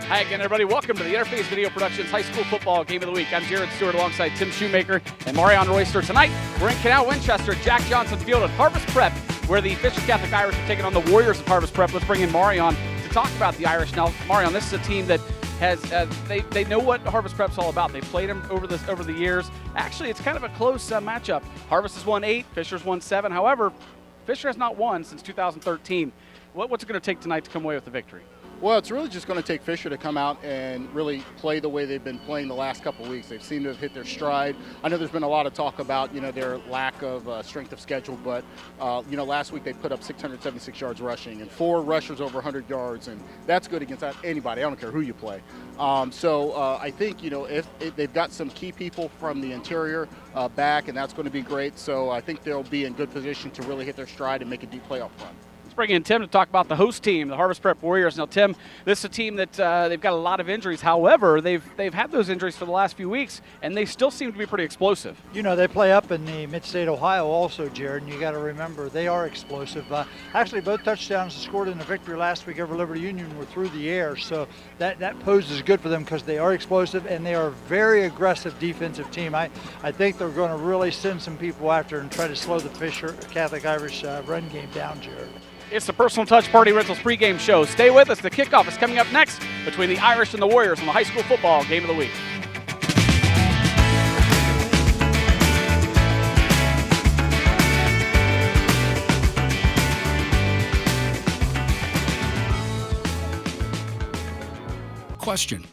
Hi again, everybody. Welcome to the Interface Video Productions High School Football Game of the Week. I'm Jared Stewart alongside Tim Shoemaker and Marion Royster. Tonight, we're in Canal Winchester, Jack Johnson Field at Harvest Prep, where the Fisher Catholic Irish are taking on the Warriors of Harvest Prep. Let's bring in Marion to talk about the Irish. Now, Marion, this is a team that has they know what Harvest Prep's all about. They've played them over the years. Actually, it's kind of a close matchup. Harvest has won 8, Fisher's won 7. However, Fisher has not won since 2013. What's it going to take tonight to come away with the victory? Well, it's really just going to take Fisher to come out and really play the way they've been playing the last couple of weeks. They've seemed to have hit their stride. I know there's been a lot of talk about, their lack of strength of schedule, but, last week they put up 676 yards rushing and 4 rushers over 100 yards, and that's good against anybody. I don't care who you play. I think, if they've got some key people from the interior back, and that's going to be great. So I think they'll be in good position to really hit their stride and make a deep playoff run. Bring in Tim to talk about the host team, the Harvest Prep Warriors. Now, Tim, this is a team that they've got a lot of injuries. However, they've had those injuries for the last few weeks, and they still seem to be pretty explosive. They play up in the Mid-State Ohio also, Jared, and you got to remember they are explosive. Actually, both touchdowns scored in the victory last week over Liberty Union were through the air, so that poses good for them because they are explosive and they are a very aggressive defensive team. I think they're going to really send some people after and try to slow the Fisher Catholic Irish run game down, Jared. It's the Personal Touch Party Rentals pregame show. Stay with us. The kickoff is coming up next between the Irish and the Warriors on the High School Football Game of the Week. Question.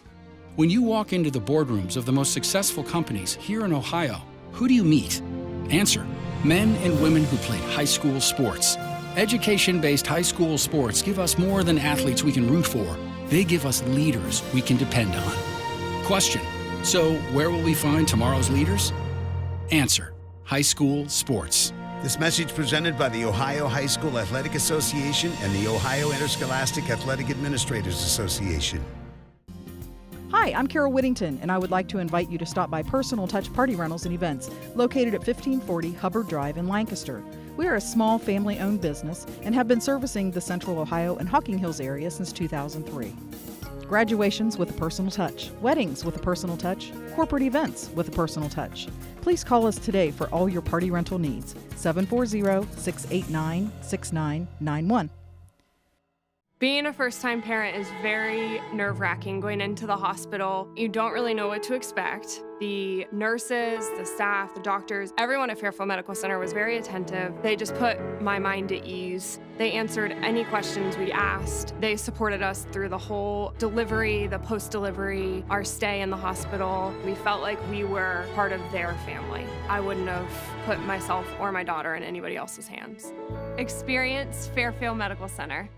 When you walk into the boardrooms of the most successful companies here in Ohio, who do you meet? Answer. Men and women who played high school sports. Education-based high school sports give us more than athletes we can root for. They give us leaders we can depend on. Question. So where will we find tomorrow's leaders? Answer. High school sports. This message presented by the Ohio High School Athletic Association and the Ohio Interscholastic Athletic Administrators Association. Hi, I'm Carol Whittington, and I would like to invite you to stop by Personal Touch Party Rentals and Events, located at 1540 Hubbard Drive in Lancaster. We are a small family-owned business and have been servicing the Central Ohio and Hocking Hills area since 2003. Graduations with a personal touch, weddings with a personal touch, corporate events with a personal touch. Please call us today for all your party rental needs, 740-689-6991. Being a first-time parent is very nerve-wracking going into the hospital. You don't really know what to expect. The nurses, the staff, the doctors, everyone at Fairfield Medical Center was very attentive. They just put my mind at ease. They answered any questions we asked. They supported us through the whole delivery, the post-delivery, our stay in the hospital. We felt like we were part of their family. I wouldn't have put myself or my daughter in anybody else's hands. Experience Fairfield Medical Center.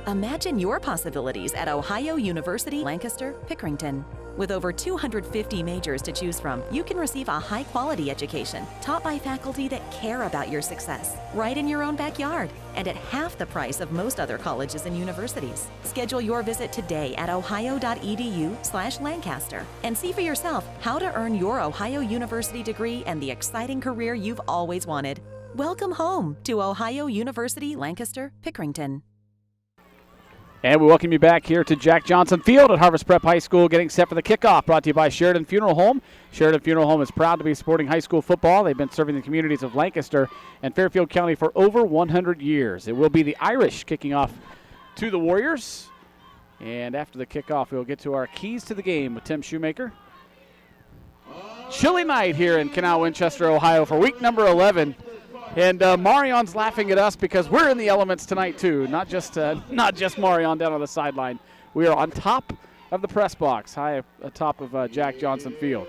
Imagine your possibilities at Ohio University Lancaster Pickerington. With over 250 majors to choose from, you can receive a high-quality education taught by faculty that care about your success, right in your own backyard, and at half the price of most other colleges and universities. Schedule your visit today at ohio.edu/Lancaster and see for yourself how to earn your Ohio University degree and the exciting career you've always wanted. Welcome home to Ohio University Lancaster Pickerington. And we welcome you back here to Jack Johnson Field at Harvest Prep High School, getting set for the kickoff, brought to you by Sheridan Funeral Home. Sheridan Funeral Home is proud to be supporting high school football. They've been serving the communities of Lancaster and Fairfield County for over 100 years. It will be the Irish kicking off to the Warriors. And after the kickoff, we'll get to our keys to the game with Tim Shoemaker. Chilly night here in Canal Winchester, Ohio for week number 11. And Marion's laughing at us because we're in the elements tonight too, not just Marion down on the sideline. We are on top of the press box, high atop of Jack Johnson Field.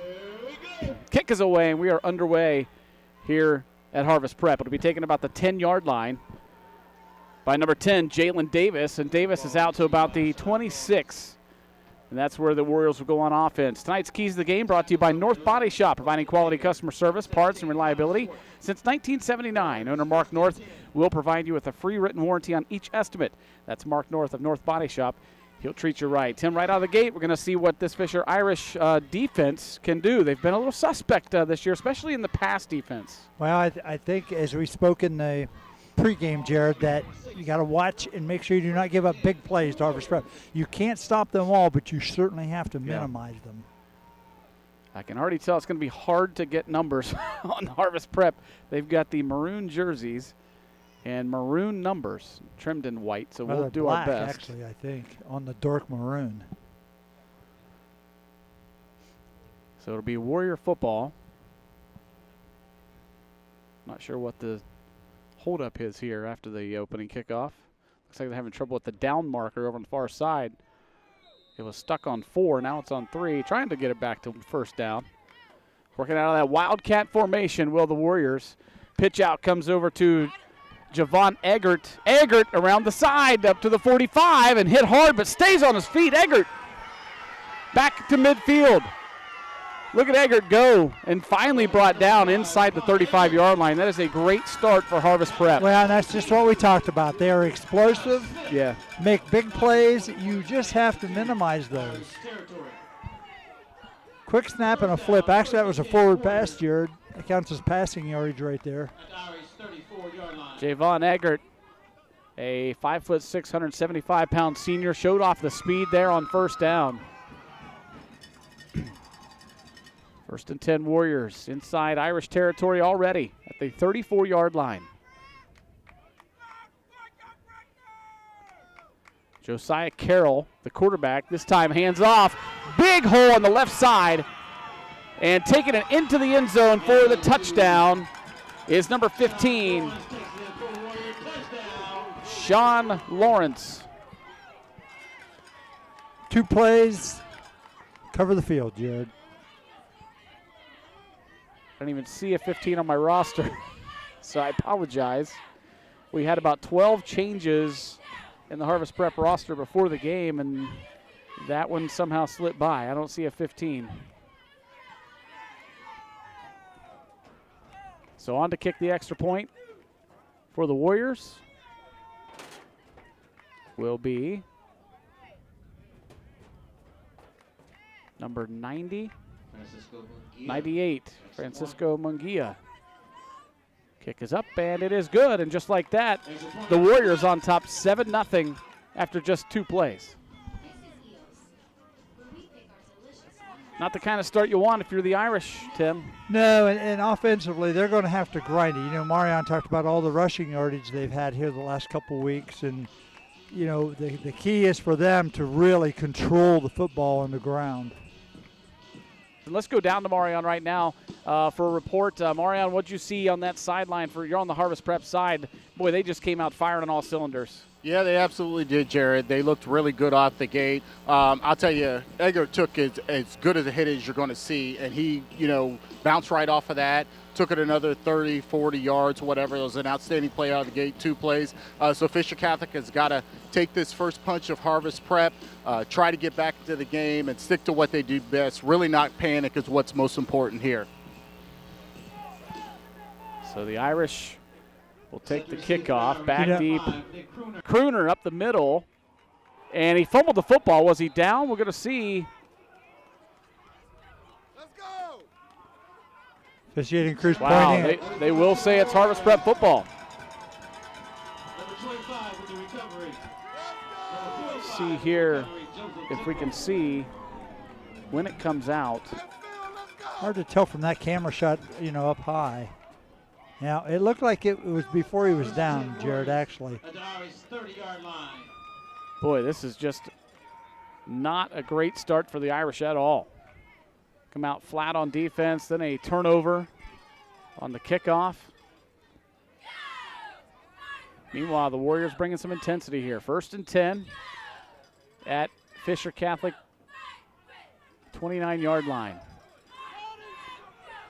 Kick is away, and we are underway here at Harvest Prep. It'll be taken about the 10-yard line by number 10, Jalen Davis, and Davis is out to about the 26. And that's where the Warriors will go on offense. Tonight's keys to the game brought to you by North Body Shop, providing quality customer service, parts, and reliability. Since 1979, owner Mark North will provide you with a free written warranty on each estimate. That's Mark North of North Body Shop. He'll treat you right. Tim, right out of the gate, we're going to see what this Fisher Irish defense can do. They've been a little suspect this year, especially in the pass defense. Well, I think as we spoke in the pregame, Jared, that you got to watch and make sure you do not give up big plays to Harvest Prep. You can't stop them all, but you certainly have to minimize them. I can already tell it's going to be hard to get numbers on Harvest Prep. They've got the maroon jerseys and maroon numbers trimmed in white, so we'll do black, our best. Actually, I think, on the dark maroon. So it'll be Warrior football. Not sure what the holdup is here after the opening kickoff. Looks like they're having trouble with the down marker over on the far side. It was stuck on 4, now it's on 3, trying to get it back to first down. Working out of that Wildcat formation will the Warriors. Pitch out comes over to Javon Eggert. Eggert around the side up to the 45 and hit hard but stays on his feet. Eggert back to midfield. Look at Eggert go and finally brought down inside the 35-yard line. That is a great start for Harvest Prep. Well, that's just what we talked about. They are explosive, Yeah. make big plays. You just have to minimize those. Quick snap and a flip. Actually, that was a forward pass, Jared. That counts as passing yardage right there. Javon Eggert, a 5'6", 175-pound senior, showed off the speed there on first down. First and 10 Warriors inside Irish territory already at the 34-yard line. Josiah Carroll, the quarterback, this time hands off. Big hole on the left side. And taking it into the end zone for the touchdown is number 15, Sean Lawrence. 2 plays, cover the field, Jared. I don't even see a 15 on my roster, so I apologize. We had about 12 changes in the Harvest Prep roster before the game, and that one somehow slipped by. I don't see a 15. So on to kick the extra point for the Warriors will be number 90. 98, Francisco Munguia. Kick is up, and it is good. And just like that, the Warriors on top 7-0 after just 2 plays. Not the kind of start you want if you're the Irish, Tim. No, and offensively, they're going to have to grind it. You know, Marion talked about all the rushing yardage they've had here the last couple weeks, and, you know, the key is for them to really control the football on the ground. Let's go down to Marion right now for a report. Marion, what'd you see on that sideline? You're on the Harvest Prep side. Boy, they just came out firing on all cylinders. Yeah, they absolutely did, Jared. They looked really good off the gate. I'll tell you, Eggert took as good as a hit as you're going to see, and he, bounced right off of that, took it another 30, 40 yards, whatever. It was an outstanding play out of the gate, 2 plays. So Fisher Catholic has got to take this first punch of Harvest Prep, try to get back into the game and stick to what they do best. Really not panic is what's most important here. So the Irish will take the kickoff back deep. Crooner up the middle, and he fumbled the football. Was he down? We're going to see. Let's go! Officiating crews Wow, pointing. they will say it's Harvest Prep football. Let's see here if we can see when it comes out. Hard to tell from that camera shot, up high. Now, it looked like it was before he was down, Jared, actually. Boy, this is just not a great start for the Irish at all. Come out flat on defense, then a turnover on the kickoff. Meanwhile, the Warriors bringing some intensity here. 1st and 10 at Fisher Catholic 29-yard line.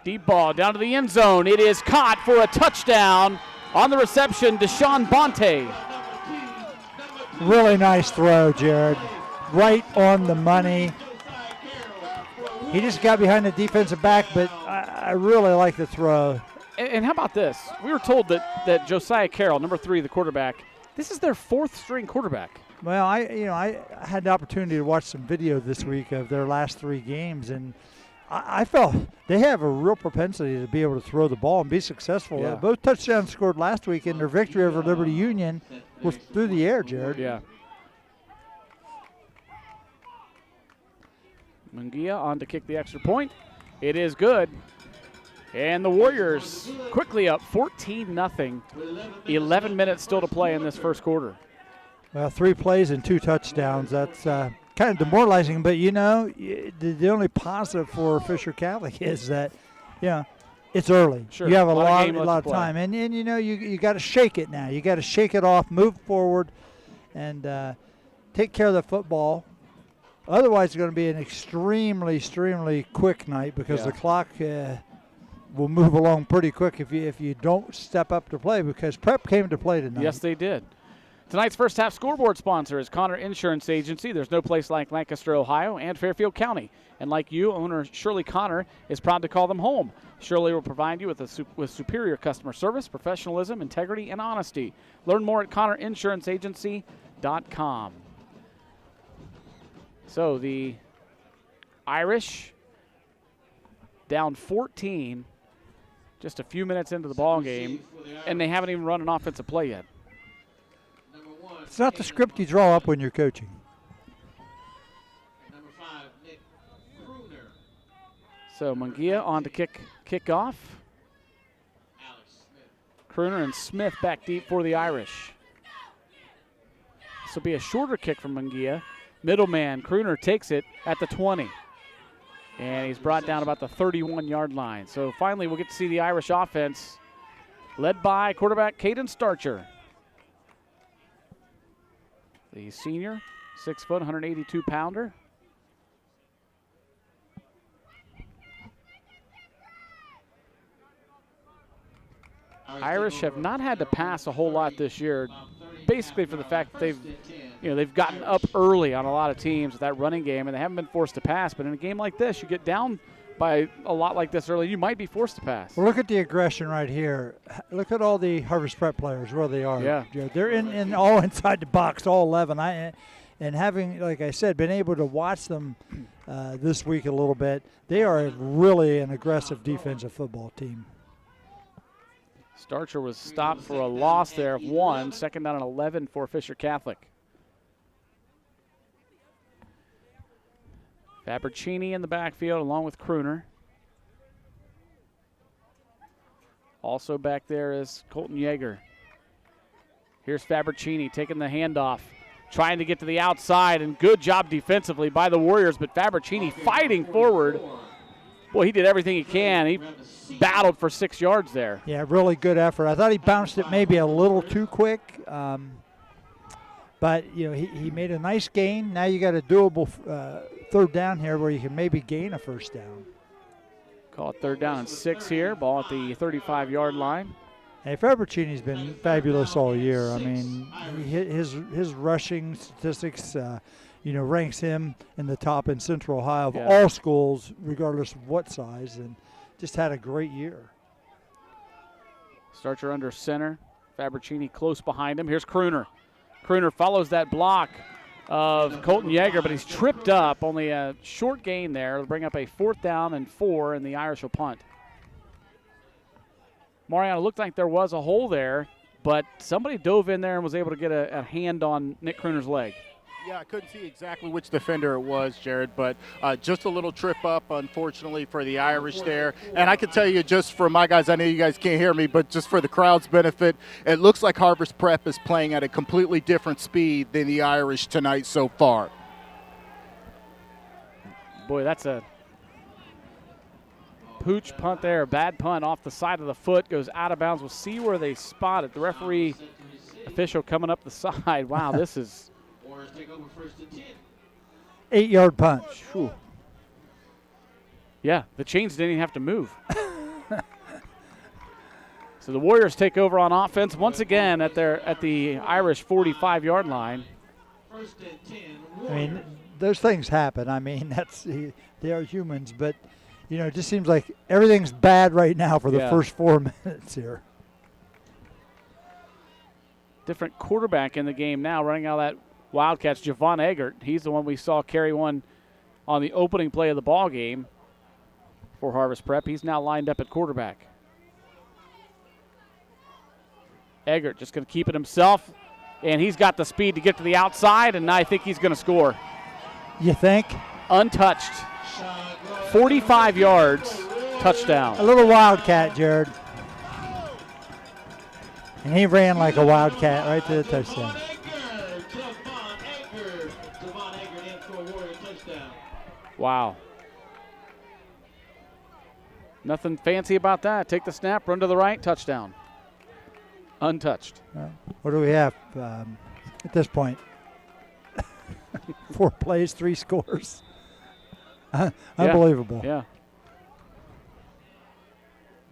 Deep ball down to the end zone. It is caught for a touchdown on the reception. Deshaun Bonte. Really nice throw, Jared. Right on the money. He just got behind the defensive back, but I really like the throw. And how about this? We were told that Josiah Carroll, number 3, the quarterback, this is their 4th string quarterback. Well, I had the opportunity to watch some video this week of their last 3 games, and I felt they have a real propensity to be able to throw the ball and be successful. Yeah. Both touchdowns scored last week in their victory over Liberty Union was through the air, Jared. Yeah. Munguia on to kick the extra point. It is good. And the Warriors quickly up 14-0. 11 minutes still to play in this first quarter. Well, 3 plays and 2 touchdowns. That's kind of demoralizing. But, the only positive for Fisher Catholic is that, it's early. Sure. You have a lot lot of time. And you got to shake it now. You got to shake it off, move forward, and take care of the football. Otherwise, it's going to be an extremely, extremely quick night because the clock will move along pretty quick if you don't step up to play, because Prep came to play tonight. Yes, they did. Tonight's first half scoreboard sponsor is Connor Insurance Agency. There's no place like Lancaster, Ohio, and Fairfield County. And like you, owner Shirley Connor is proud to call them home. Shirley will provide you with superior customer service, professionalism, integrity, and honesty. Learn more at ConnorInsuranceAgency.com. So the Irish down 14 just a few minutes into the ball game, and they haven't even run an offensive play yet. It's not the script you draw up when you're coaching. So Munguia on to kick off. Kruner and Smith back deep for the Irish. This will be a shorter kick from Munguia. Middleman, Kruner takes it at the 20. And he's brought down about the 31-yard line. So finally we'll get to see the Irish offense led by quarterback Caden Starcher. The senior, 6 foot, 182-pounder. Irish have not had to pass a whole lot this year, basically for the fact that they've gotten up early on a lot of teams with that running game, and they haven't been forced to pass. But in a game like this, you get down by a lot like this early, you might be forced to pass. Well, look at the aggression right here. Look at all the Harvest Prep players, where they are. Yeah. They're in all inside the box, all 11. And having, like I said, been able to watch them this week a little bit, they are really an aggressive defensive football team. Starcher was stopped for a loss there of 1, second down and 11 for Fisher Catholic. Fabricini in the backfield along with Kruner. Also back there is Colton Yeager. Here's Fabricini taking the handoff, trying to get to the outside, and good job defensively by the Warriors, but Fabricini fighting forward. Boy, he did everything he can. He battled for 6 yards there. Yeah, really good effort. I thought he bounced it maybe a little too quick, but he made a nice gain. Now you got a doable third down here where you can maybe gain a first down. Call it 3rd down and 6 here. Ball at the 35-yard line. Hey, Fabricini's been fabulous all year. I mean, his rushing statistics, ranks him in the top in Central Ohio of all schools, regardless of what size, and just had a great year. Starcher under center. Fabricini close behind him. Here's Kruner. Kruner follows that block of Colton Yeager, but he's tripped up. Only a short gain there. It'll bring up a 4th down and 4, and the Irish will punt. Mariano, looked like there was a hole there, but somebody dove in there and was able to get a hand on Nick Kruner's leg. Yeah, I couldn't see exactly which defender it was, Jared, but just a little trip up, unfortunately, for the Irish there. And I can tell you, just for my guys, I know you guys can't hear me, but just for the crowd's benefit, it looks like Harvest Prep is playing at a completely different speed than the Irish tonight so far. Boy, that's a pooch punt there, a bad punt off the side of the foot, goes out of bounds. We'll see where they spot it. The referee official coming up the side. Wow, this is 8-yard punt. Whew. Yeah, the chains didn't even have to move. So the Warriors take over on offense once again at the Irish 45-yard line. I mean, those things happen. I mean, they are humans, but it just seems like everything's bad right now for the first 4 minutes here. Different quarterback in the game now, running out of that Wildcats, Javon Eggert. He's the one we saw carry one on the opening play of the ball game. for Harvest Prep. He's now lined up at quarterback. Eggert just going to keep it himself, and he's got the speed to get to the outside, and I think he's going to score. You think? Untouched. 45 yards, touchdown. A little wildcat, Jared. And he ran like a wildcat right to the touchdown. Wow. Nothing fancy about that. Take the snap, run to the right, touchdown. Untouched. What do we have at this point? 4 plays, 3 scores. Unbelievable. Yeah.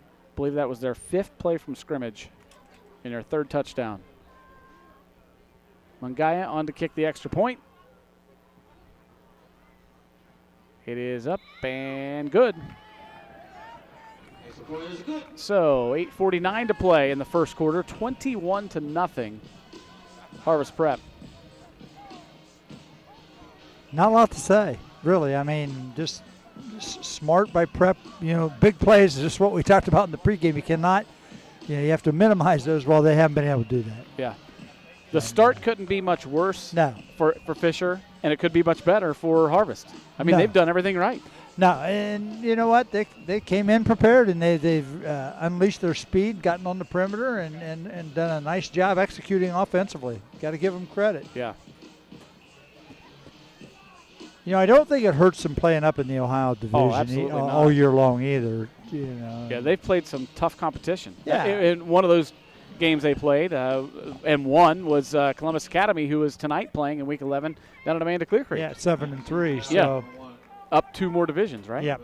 I believe that was their 5th play from scrimmage and their 3rd touchdown. Mangaya on to kick the extra point. It is up and good. So 8:49 to play in the first quarter, 21-0. Harvest Prep. Not a lot to say, really. I mean, just smart by Prep. You know, big plays is just what we talked about in the pregame. You cannot, you have to minimize those while they haven't been able to do that. Yeah. The start couldn't be much worse No. for Fisher, and it could be much better for Harvest. I mean, No. they've done everything right. No, and you know what? They came in prepared, and they've unleashed their speed, gotten on the perimeter, and done a nice job executing offensively. Got to give them credit. Yeah. You know, I don't think it hurts them playing up in the Ohio division absolutely not. all year long either. You know. Yeah, they've played some tough competition. Yeah. And one of those games they played and won was Columbus Academy, who is tonight playing in Week 11 down at Amanda Clear Creek. Yeah, 7-3. So. Yeah. Up 2 more divisions, right? Yep.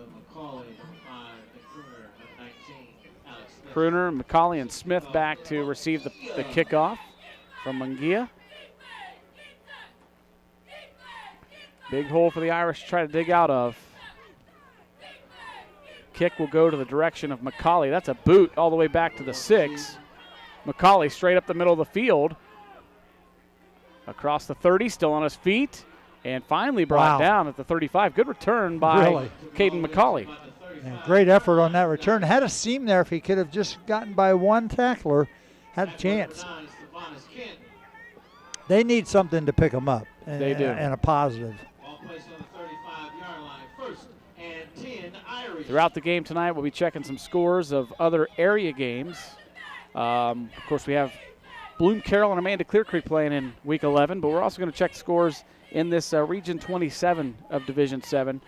Kruner, McCauley, and Smith back to receive the kickoff from Mungia. Big hole for the Irish to try to dig out of. Kick will go to the direction of McCauley. That's a boot all the way back to the 6. McCauley straight up the middle of the field. Across the 30, still on his feet. And finally brought down at the 35. Good return by Caden McCauley. Yeah, great effort on that return. Had a seam there. If he could have just gotten by one tackler, had a chance. They need something to pick them up. And, They do. And a positive. Throughout the game tonight, we'll be checking some scores of other area games. Of course, we have Bloom Carroll and Amanda Clear Creek playing in Week 11, but we're also going to check scores in this Region 27 of Division 7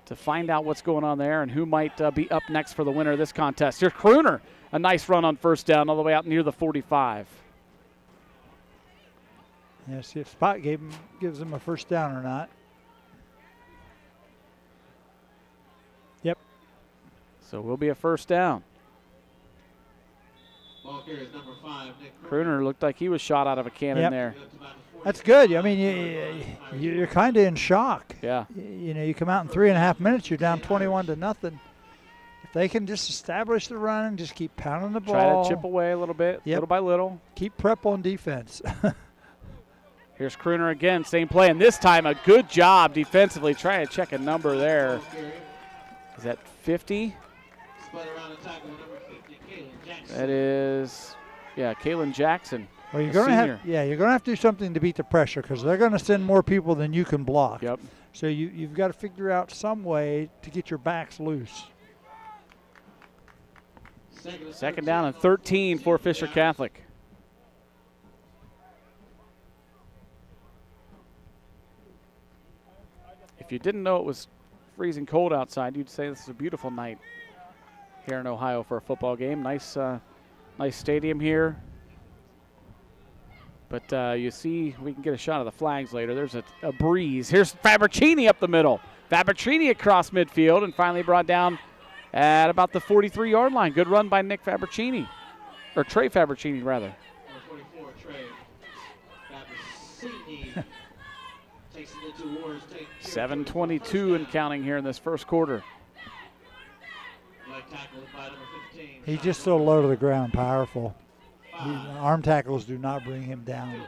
to find out what's going on there and who might be up next for the winner of this contest. Here's Kruner, a nice run on first down all the way out near the 45. Yeah, see if Spot gives him a first down or not. Yep. So we'll be a first down. Kruner looked like he was shot out of a cannon there. That's good. I mean, you're kind of in shock. Yeah. You know, you come out in 3.5 minutes, you're down 21-0. If they can just establish the run and just keep pounding the ball. Try to chip away a little bit, Yep. little by little. Keep Prep on defense. Here's Kruner again, same play, and this time a good job defensively. Trying to check a number there. Is that 50? That is, yeah, Kalen Jackson. Well, you're going to have to do something to beat the pressure because they're going to send more people than you can block. Yep. So you've got to figure out some way to get your backs loose. Second down and 13 for Fisher Catholic. If you didn't know it was freezing cold outside, you'd say this is a beautiful night here in Ohio for a football game. Nice stadium here. But you see, we can get a shot of the flags later. There's a breeze. Here's Fabricini up the middle. Fabricini across midfield and finally brought down at about the 43-yard line. Good run by Nick Fabricini, or Trey Fabricini, rather. 44, Trey Fabricini takes it into Wars. 7:22 and counting here in this first quarter. He's just so low to the ground, powerful. Arm tackles do not bring him down.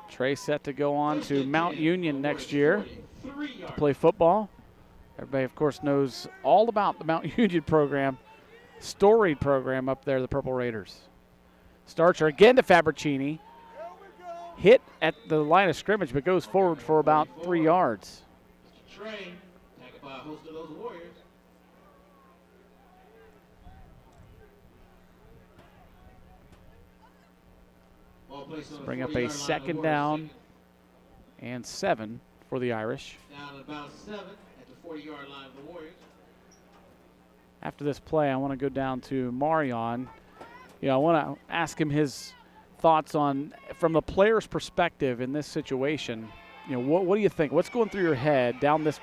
Trey set to go on to Mount Union next year to play football. Everybody, of course, knows all about the Mount Union program, storied program up there, the Purple Raiders. Starcher again to Fabricini. Hit at the line of scrimmage, but goes forward for about 3 yards. Trey, tackled by a host of those Warriors. Ball placed on the Bring up 40-yard a line, second the down Warriors. and 7 for the Irish. Down at about 7 at the 40-yard line of the Warriors. After this play, I want to go down to Marion. I want to ask him his thoughts on, from the player's perspective in this situation. What do you think? What's going through your head down this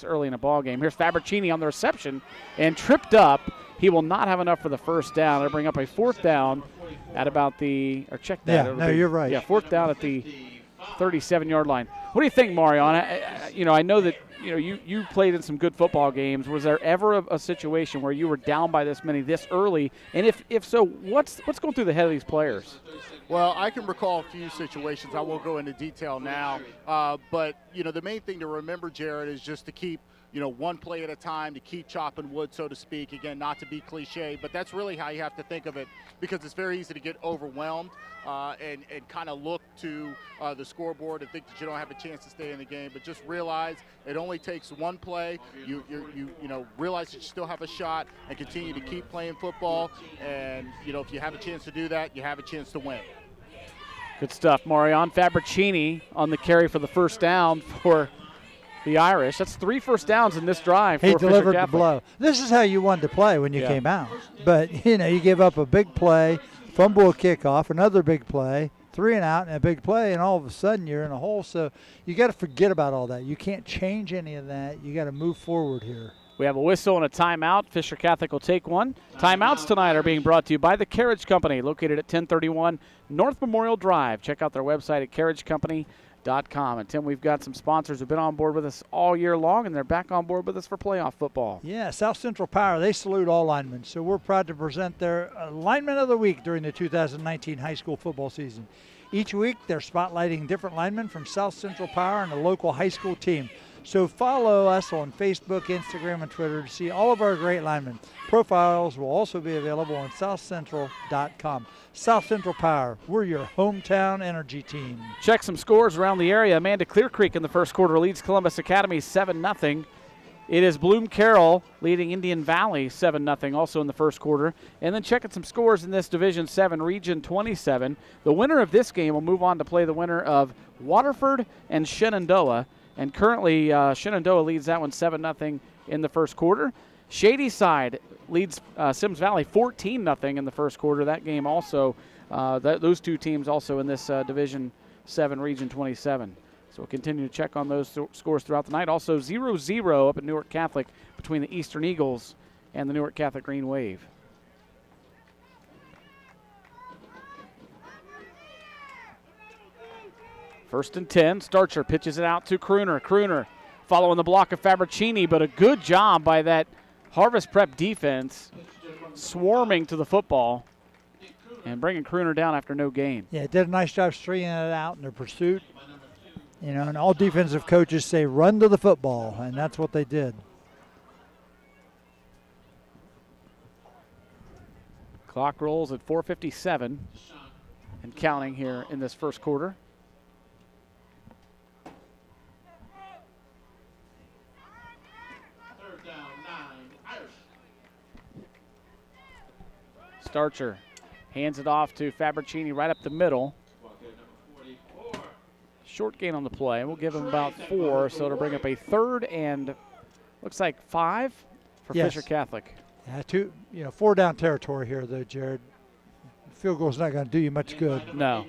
early in a ball game? Here's Fabricini on the reception and tripped up. He will not have enough for the first down. They'll bring up a 4th down at about check that. Yeah, no, you're right. Yeah, 4th down at the 37-yard line. What do you think, Marion? I know that you played in some good football games. Was there ever a situation where you were down by this many this early? And if so, what's going through the head of these players? Well, I can recall a few situations. I won't go into detail now. But the main thing to remember, Jared, is just to keep one play at a time, to keep chopping wood, so to speak. Again, not to be cliche, but that's really how you have to think of it, because it's very easy to get overwhelmed and kind of look to the scoreboard and think that you don't have a chance to stay in the game. But just realize it only takes one play. You realize that you still have a shot and continue to keep playing football. And if you have a chance to do that, you have a chance to win. Good stuff, Marion. Fabricini on the carry for the first down for the Irish. That's 3 first downs in this drive for He Fisher delivered the Catholic. blow. This is how you wanted to play when you came out. But, you give up a big play, fumble a kickoff, another big play, 3 and out, and a big play, and all of a sudden you're in a hole. So you got to forget about all that. You can't change any of that. You got to move forward here. We have a whistle and a timeout. Fisher Catholic will take one. Timeouts tonight are being brought to you by the Carriage Company, located at 1031 North Memorial Drive. Check out their website at carriagecompany.com. And, Tim, we've got some sponsors who've been on board with us all year long, and they're back on board with us for playoff football. Yeah, South Central Power, they salute all linemen. So we're proud to present their Lineman of the Week during the 2019 high school football season. Each week, they're spotlighting different linemen from South Central Power and a local high school team. So follow us on Facebook, Instagram, and Twitter to see all of our great linemen. Profiles will also be available on southcentral.com. South Central Power, we're your hometown energy team. Check some scores around the area. Amanda Clear Creek in the first quarter leads Columbus Academy 7-0. It is Bloom Carroll leading Indian Valley 7-0 also in the first quarter. And then checking some scores in this Division 7, Region 27. The winner of this game will move on to play the winner of Waterford and Shenandoah. And currently, Shenandoah leads that one 7-0 in the first quarter. Shady Side leads Sims Valley 14-0 in the first quarter. That game also, those two teams also in this Division 7, Region 27. So we'll continue to check on those scores throughout the night. Also 0-0 up at Newark Catholic between the Eastern Eagles and the Newark Catholic Green Wave. First and 10, Starcher pitches it out to Crooner. Crooner following the block of Fabricini, but a good job by that Harvest Prep defense swarming to the football and bringing Crooner down after no gain. Yeah, did a nice job straightening it out in their pursuit. And all defensive coaches say run to the football, and that's what they did. Clock rolls at 4:57 and counting here in this first quarter. Starcher hands it off to Fabricini right up the middle. Short gain on the play. We'll give him about 4, so it'll bring up a 3rd and looks like 5 for Fisher Catholic. Yeah, 4 down territory here, though, Jared. Field goal's not going to do you much good. No.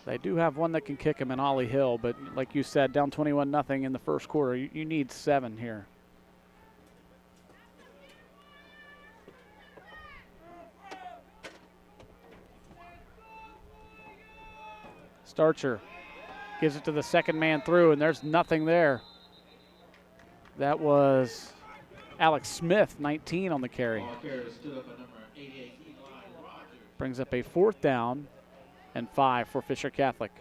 They do have one that can kick him in Ollie Hill, but like you said, down 21-0 in the first quarter. You need 7 here. Starcher gives it to the second man through, and there's nothing there. That was Alex Smith, 19 on the carry. Brings up a 4th down and 5 for Fisher Catholic.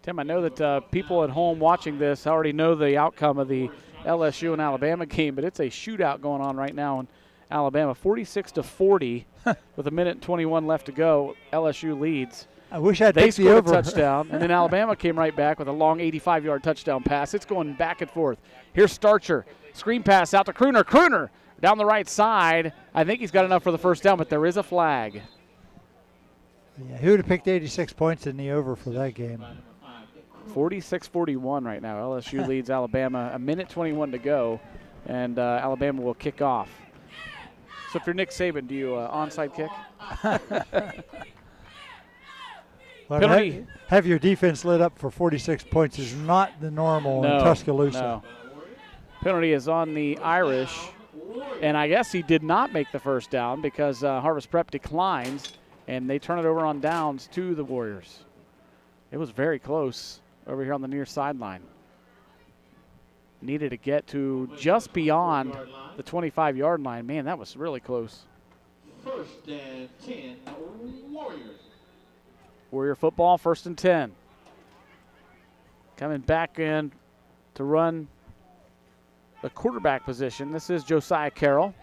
Tim, I know that people at home watching this already know the outcome of the LSU and Alabama game, but it's a shootout going on right now in Alabama. 46-40 with 1:21 left to go. LSU leads. I wish I'd They picked the scored a over. touchdown, and then Alabama came right back with a long 85-yard touchdown pass. It's going back and forth. Here's Starcher. Screen pass out to Crooner. Crooner down the right side. I think he's got enough for the first down, but there is a flag. Yeah, who would have picked 86 points in the over for that game? 46-41 right now. LSU leads Alabama. 1:21 to go, and Alabama will kick off. So if you're Nick Saban, do you onside kick? Well, Penalty. have your defense lit up for 46 points is not the normal in Tuscaloosa. No. Penalty is on the Irish, and I guess he did not make the first down because Harvest Prep declines, and they turn it over on downs to the Warriors. It was very close over here on the near sideline. Needed to get to just beyond the 25-yard line. Man, that was really close. 1st and 10, Warriors. Warrior football, 1st and 10. Coming back in to run the quarterback position. This is Josiah Carroll.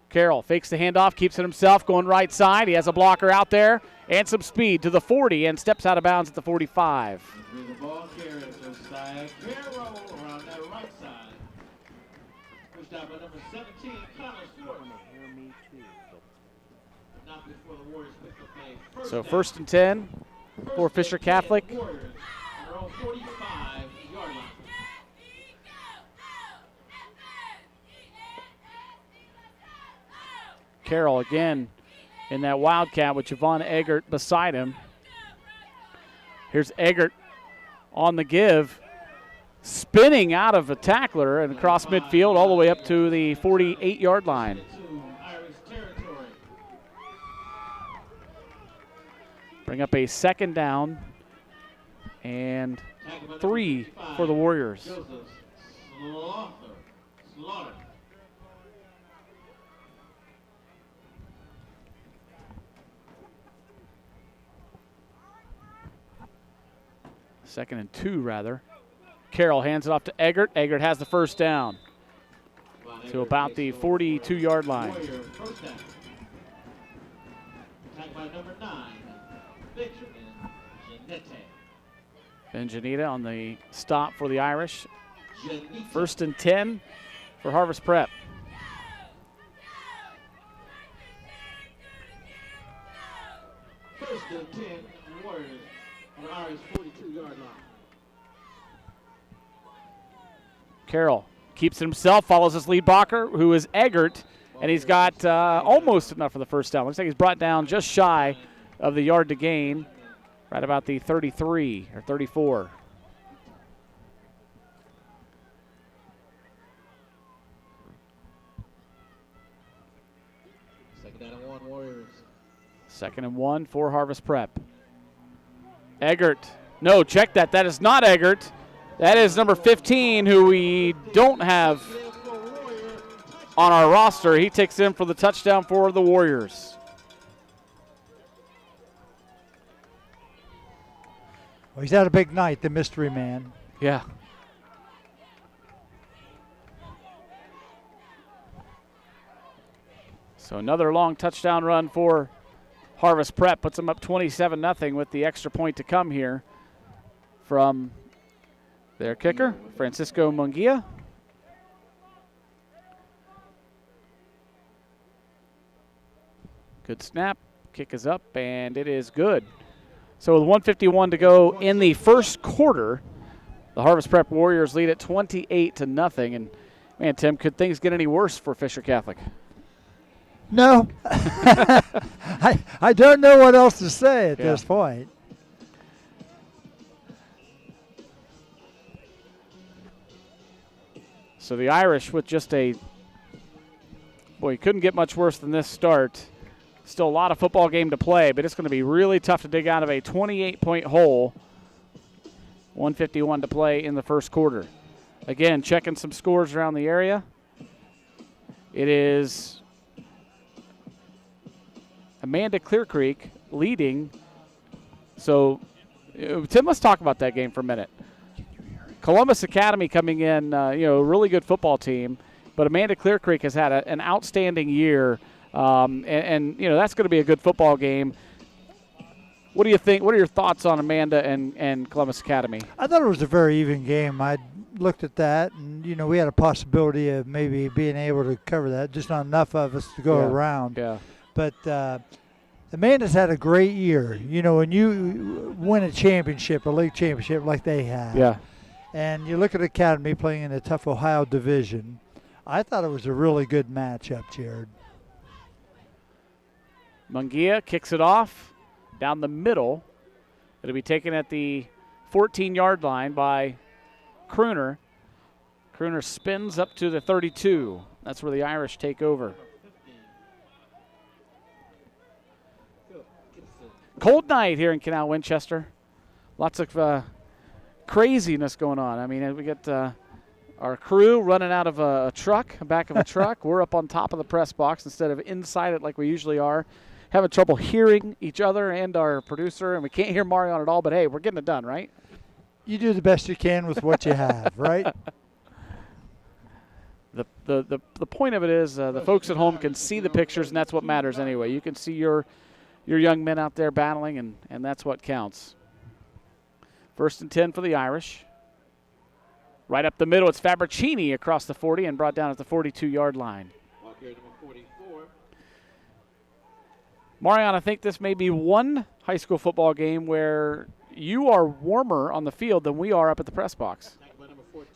Carroll fakes the handoff, keeps it himself, going right side. He has a blocker out there and some speed to the 40 and steps out of bounds at the 45. The ball carrier, Josiah Carroll around that right side. Pushed out by number 17, Connor Stewart. Not before the Warriors pick up a So 1st and 10 for Fisher Catholic. Warriors on their own 45-yard line. Carroll again in that Wildcat with Javon Eggert beside him. Here's Eggert on the give, spinning out of a tackler and across midfield all the way up to the 48-yard line. Bring up a 2nd down and 3 for the Warriors. Slaughter. 2nd and 2, rather. Carroll hands it off to Eggert. Eggert has the first down to about the 42-yard line. First down. Attacked by number 9, Ben Janita on the stop for the Irish. Janita. 1st and 10 for Harvest Prep. First and 10, Warriors on the Irish 42-yard line. Carroll keeps it himself, follows his lead blocker, who is Eggert, and he's got almost enough for the first down. Looks like he's brought down just shy of the yard to gain, right about the 33 or 34. Second down and 1, Warriors. 2nd and 1 for Harvest Prep. Eggert. No, check that. That is not Eggert. That is number 15, who we don't have on our roster. He takes in for the touchdown for the Warriors. Well, he's had a big night, the mystery man. Yeah. So another long touchdown run for Harvest Prep. Puts them up 27-0 with the extra point to come here from their kicker, Francisco Munguia. Good snap. Kick is up, and it is good. So with 1:51 to go in the first quarter, the Harvest Prep Warriors lead at 28-0. And, man, Tim, could things get any worse for Fisher Catholic? No. I don't know what else to say at this point. So the Irish with just you couldn't get much worse than this start. Still a lot of football game to play, but it's going to be really tough to dig out of a 28-point hole. 1:51 to play in the first quarter. Again, checking some scores around the area. It is Amanda Clear Creek leading So, Tim, let's talk about that game for a minute. Columbus Academy coming in, a really good football team, but Amanda Clear Creek has had an outstanding year, and that's going to be a good football game. What do you think? What are your thoughts on Amanda and Columbus Academy? I thought it was a very even game. I looked at that, and we had a possibility of maybe being able to cover that, just not enough of us to go around. Yeah. But Amanda's had a great year. When you win a championship, a league championship like they have, yeah, and you look at Academy playing in a tough Ohio division, I thought it was a really good matchup, Jared. Mungia kicks it off down the middle. It'll be taken at the 14-yard line by Crooner. Crooner spins up to the 32. That's where the Irish take over. Cold night here in Canal Winchester. Lots of craziness going on. I mean, we got our crew running out of a truck, back of a truck. We're up on top of the press box instead of inside it like we usually are. Having trouble hearing each other and our producer, and we can't hear Marion at all, but hey, we're getting it done, right? You do the best you can with what you have, right? The point of it is the folks at home can see the pictures, and that's what matters anyway. You can see your young men out there battling, and that's what counts. 1st and 10 for the Irish. Right up the middle, it's Fabricini across the 40 and brought down at the 42-yard line. Marion, I think this may be one high school football game where you are warmer on the field than we are up at the press box.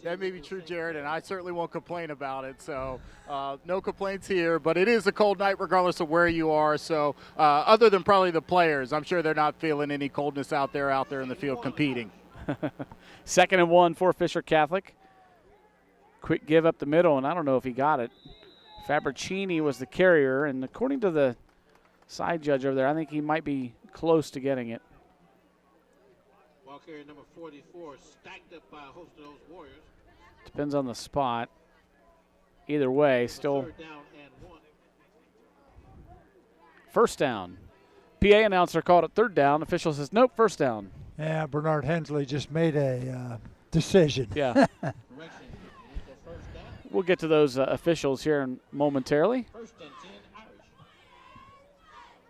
That may be true, Jared, and I certainly won't complain about it. So no complaints here, but it is a cold night regardless of where you are. So other than probably the players, I'm sure they're not feeling any coldness out there in the field competing. 2nd and 1 for Fisher Catholic. Quick give up the middle, and I don't know if he got it. Fabricini was the carrier, and according to the side judge over there, I think he might be close to getting it. Ball carrier number 44 stacked up by a host of those Warriors. Depends on the spot. Either way, still 3rd down and 1. 1st down. PA announcer called it 3rd down. Official says, nope, 1st down. Yeah, Bernard Hensley just made a decision. Yeah. We'll get to those officials here momentarily. 1st and 10 Irish.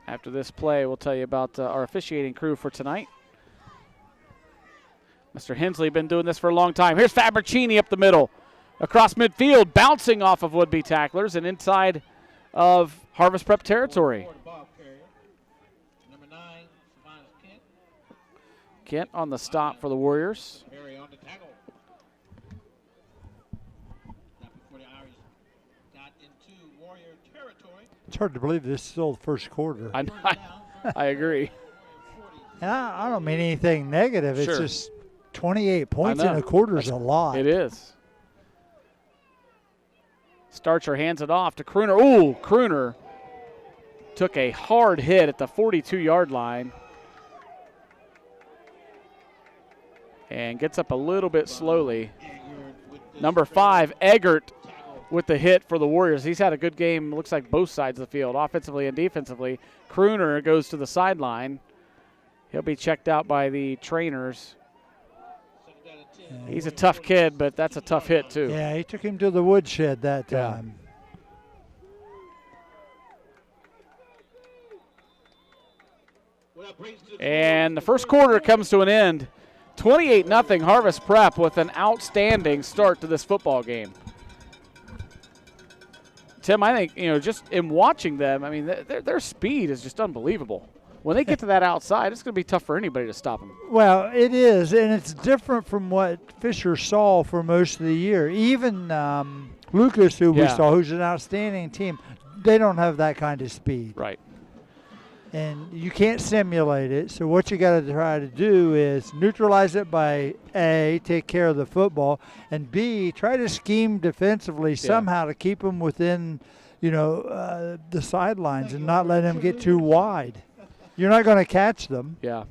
After this play, we'll tell you about our officiating crew for tonight. Mr. Hensley been doing this for a long time. Here's Fabricini up the middle. Across midfield, bouncing off of would-be tacklers and inside of Harvest Prep territory. Number 9, Kent. Kent on the stop for the Warriors. Perry on the tackle. Not before the Irish got into Warrior territory. It's hard to believe this is still the first quarter. I agree. And I don't mean anything negative. Sure. It's just 28 points in a quarter is a lot. It is. Starcher hands it off to Crooner. Ooh, Crooner took a hard hit at the 42-yard line and gets up a little bit slowly. Number 5, Eggert, with the hit for the Warriors. He's had a good game, looks like both sides of the field, offensively and defensively. Crooner goes to the sideline. He'll be checked out by the trainers. He's a tough kid, but that's a tough hit, too. Yeah, he took him to the woodshed that time. And the first quarter comes to an end. 28-0 Harvest Prep with an outstanding start to this football game. Tim, I think, just in watching them, I mean, their speed is just unbelievable. When they get to that outside, it's going to be tough for anybody to stop them. Well, it is, and it's different from what Fisher saw for most of the year. Even Lucas, who we saw, who's an outstanding team, they don't have that kind of speed. Right. And you can't simulate it, so what you got to try to do is neutralize it by, A, take care of the football, and B, try to scheme defensively somehow to keep them within, the sidelines and not let them get too wide. You're not going to catch them. Yeah.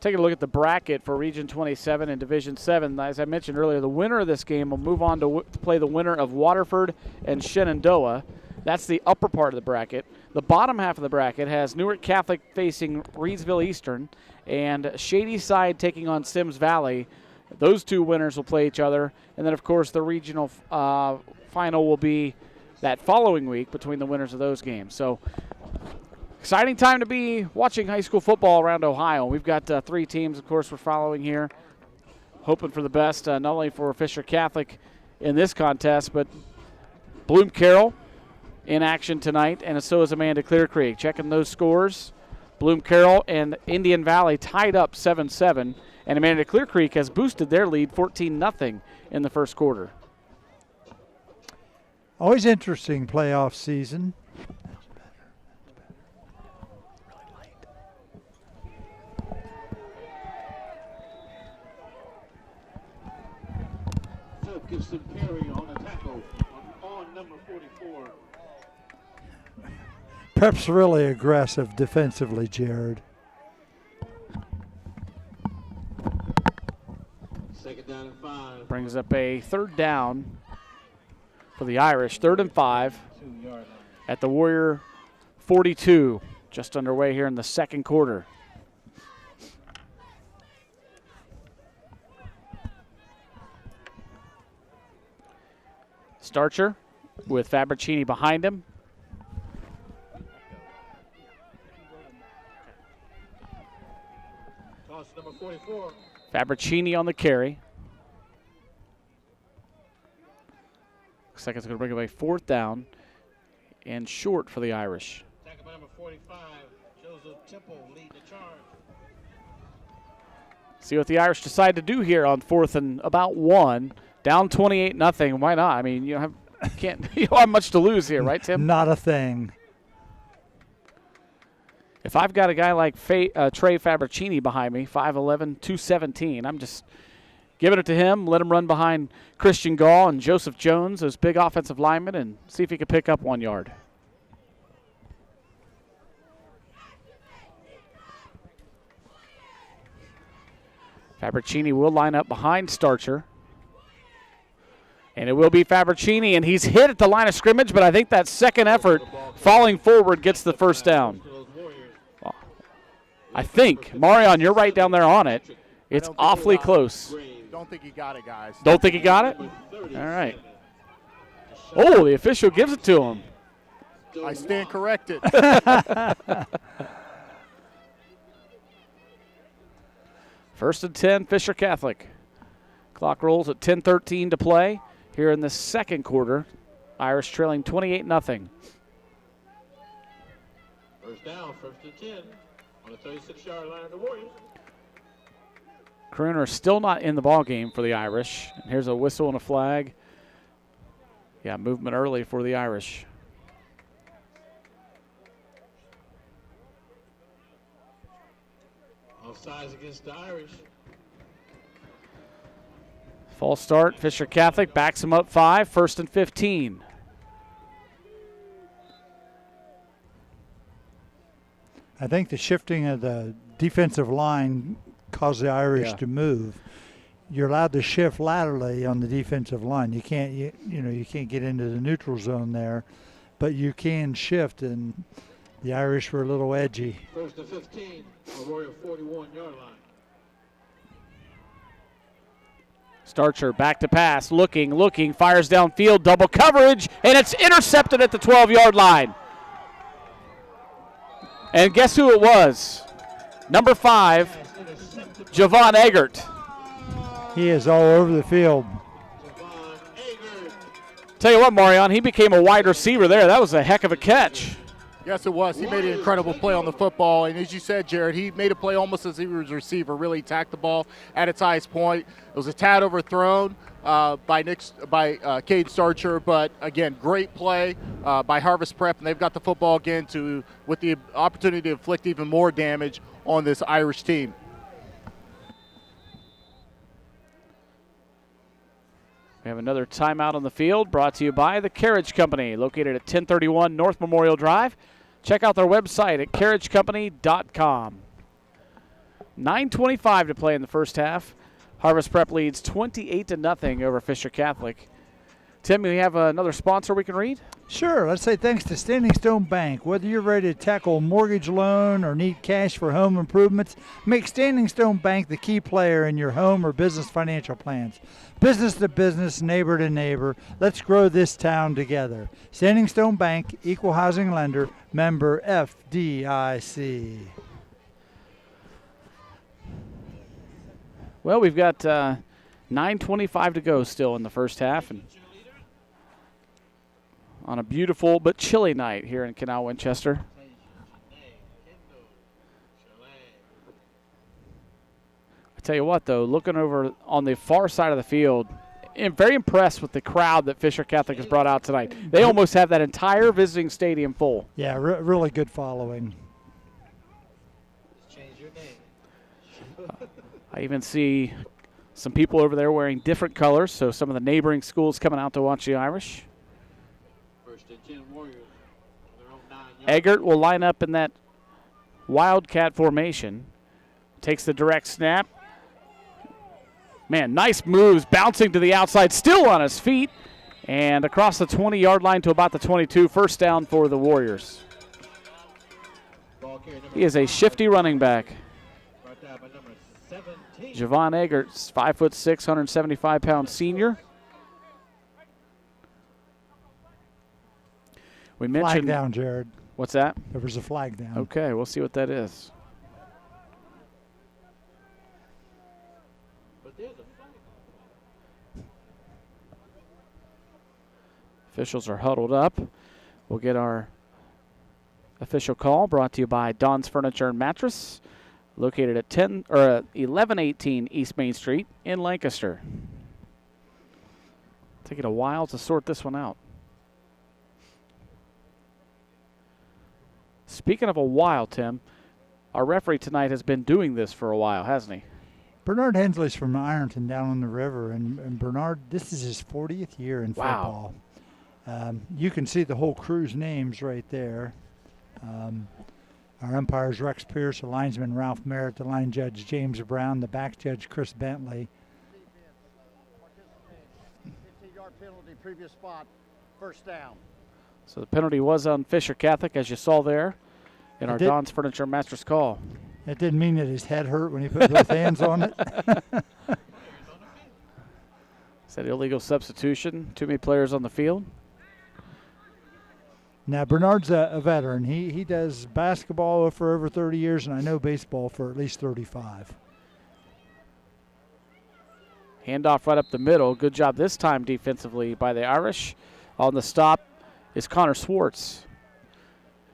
Taking a look at the bracket for Region 27 and Division 7. As I mentioned earlier, the winner of this game will move on to play the winner of Waterford and Shenandoah. That's the upper part of the bracket. The bottom half of the bracket has Newark Catholic facing Reedsville Eastern and Shady Side taking on Sims Valley. Those two winners will play each other. And then, of course, the regional final will be that following week between the winners of those games. So exciting time to be watching high school football around Ohio. We've got 3 teams, of course, we're following here, hoping for the best, not only for Fisher Catholic in this contest, but Bloom Carroll in action tonight, and so is Amanda Clear Creek. Checking those scores, Bloom Carroll and Indian Valley tied up 7-7, and Amanda Clear Creek has boosted their lead 14-0 in the first quarter. Always interesting playoff season. Gibson Perry on the tackle on number 44. Prep's really aggressive defensively, Jared. Second down and 5. Brings up a third down for the Irish. 3rd and 5 at the Warrior 42. Just underway here in the second quarter. Starcher with Fabricini behind him. Toss number 44. Fabricini on the carry. Looks like it's going to bring up a 4th down and short for the Irish. Tackle by number 45, Joseph Temple leading the charge. See what the Irish decide to do here on 4th and about 1. Down 28-0. Why not? I mean, you don't have much to lose here, right, Tim? Not a thing. If I've got a guy like Trey Fabricini behind me, 5'11", 217, I'm just giving it to him, let him run behind Christian Gall and Joseph Jones, those big offensive linemen, and see if he can pick up 1 yard. Fabricini will line up behind Starcher. And it will be Fabricini, and he's hit at the line of scrimmage, but I think that second effort, falling forward, gets the first down. I think. Marion, you're right down there on it. It's awfully close. Don't think he got it, guys. Don't think he got it? All right. Oh, the official gives it to him. I stand corrected. First and 10, Fisher Catholic. Clock rolls at 10:13 to play. Here in the second quarter, Irish trailing 28-0. First down, 1st and 10 on the 36-yard line of the Warriors. Crooner still not in the ball game for the Irish. And here's a whistle and a flag. Yeah, movement early for the Irish. Offsides against the Irish. False start. Fisher Catholic backs him up 5. 1st and 15. I think the shifting of the defensive line caused the Irish to move. You're allowed to shift laterally on the defensive line. You can't, you can't get into the neutral zone there, but you can shift, and the Irish were a little edgy. 1st and 15 on Warrior 41-yard line. Starcher back to pass, looking, fires downfield, double coverage, and it's intercepted at the 12-yard line. And guess who it was? Number 5, Javon Eggert. He is all over the field. Tell you what, Marion, he became a wide receiver there. That was a heck of a catch. Yes, it was. He made an incredible play on the football. And as you said, Jared, he made a play almost as he was a receiver, really attacked the ball at its highest point. It was a tad overthrown by Cade Starcher. But, again, great play by Harvest Prep. And they've got the football again with the opportunity to inflict even more damage on this Irish team. We have another timeout on the field brought to you by the Carriage Company, located at 1031 North Memorial Drive. Check out their website at carriagecompany.com. 9:25 to play in the first half. Harvest Prep leads 28-0 over Fisher Catholic. Tim, we have another sponsor we can read? Sure. Let's say thanks to Standing Stone Bank. Whether you're ready to tackle a mortgage loan or need cash for home improvements, make Standing Stone Bank the key player in your home or business financial plans. Business to business, neighbor to neighbor. Let's grow this town together. Standing Stone Bank, equal housing lender, member FDIC. Well, we've got 9:25 to go still in the first half, and on a beautiful but chilly night here in Canal Winchester. I tell you what, though, looking over on the far side of the field, I'm very impressed with the crowd that Fisher Catholic has brought out tonight. They almost have that entire visiting stadium full. Yeah, really good following. I even see some people over there wearing different colors, so some of the neighboring schools coming out to watch the Irish. Eggert will line up in that Wildcat formation. Takes the direct snap. Man, nice moves, bouncing to the outside, still on his feet, and across the 20-yard line to about the 22. First down for the Warriors. He is a shifty running back. Javon Eggert, 5'6", 175-pound senior. We mentioned flag down, Jared. What's that? There was a flag down. Okay, we'll see what that is. Officials are huddled up. We'll get our official call brought to you by Don's Furniture and Mattress, located at 1118 East Main Street in Lancaster. Taking a while to sort this one out. Speaking of a while, Tim, our referee tonight has been doing this for a while, hasn't he? Bernard Hensley's from Ironton down on the river, and Bernard, this is his 40th year in football. You can see the whole crew's names right there. Our umpires, Rex Pierce, the linesman Ralph Merritt, the line judge James Brown, the back judge Chris Bentley. 15-yard penalty, previous spot, first down. So the penalty was on Fisher Catholic, as you saw there in our Don's Furniture and Mattress call. It didn't mean that his head hurt when he put both hands on it. Is that illegal substitution? Too many players on the field? Now, Bernard's a veteran. He does basketball for over 30 years, and I know baseball for at least 35. Handoff right up the middle. Good job this time defensively by the Irish. On the stop is Connor Swartz.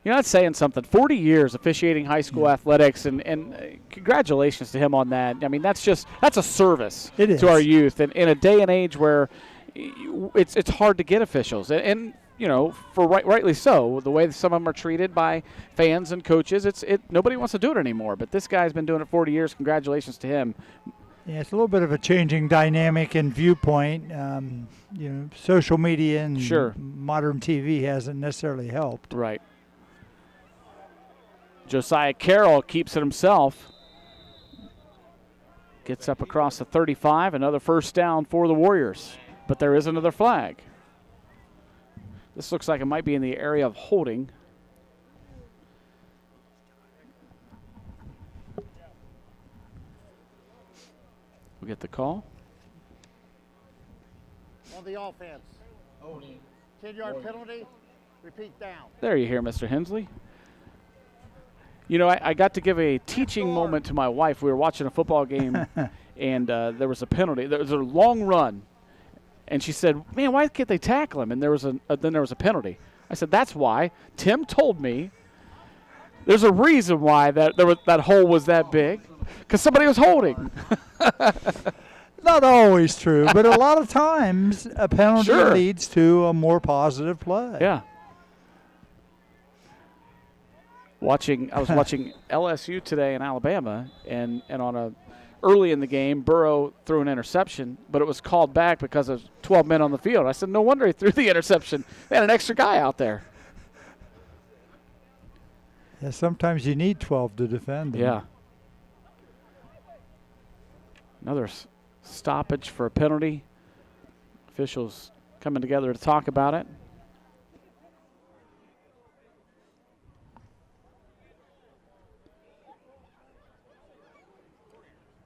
You're not saying something. 40 years officiating high school athletics, and congratulations to him on that. I mean, that's a service to our youth. And in a day and age where it's hard to get officials. And you know, for rightly so, the way some of them are treated by fans and coaches, nobody wants to do it anymore. But this guy's been doing it 40 years. Congratulations to him. Yeah, it's a little bit of a changing dynamic and viewpoint. Social media and modern TV hasn't necessarily helped. Right. Josiah Carroll keeps it himself. Gets up across the 35. Another first down for the Warriors. But there is another flag. This looks like it might be in the area of holding. We'll get the call. On the offense. 10-yard penalty. Repeat down. There you hear, Mr. Hensley. You know, I got to give a teaching moment to my wife. We were watching a football game, and there was a penalty. There was a long run. And she said, man, why can't they tackle him? And then there was a penalty. I said, that's why. Tim told me there's a reason why that hole was that big, because somebody was holding. Not always true, but a lot of times a penalty leads to a more positive play. Yeah. I was watching LSU today in Alabama, and on early in the game, Burrow threw an interception, but it was called back because of 12 men on the field. I said, no wonder he threw the interception. They had an extra guy out there. Yeah, sometimes you need 12 to defend them. Yeah. Another stoppage for a penalty. Officials coming together to talk about it.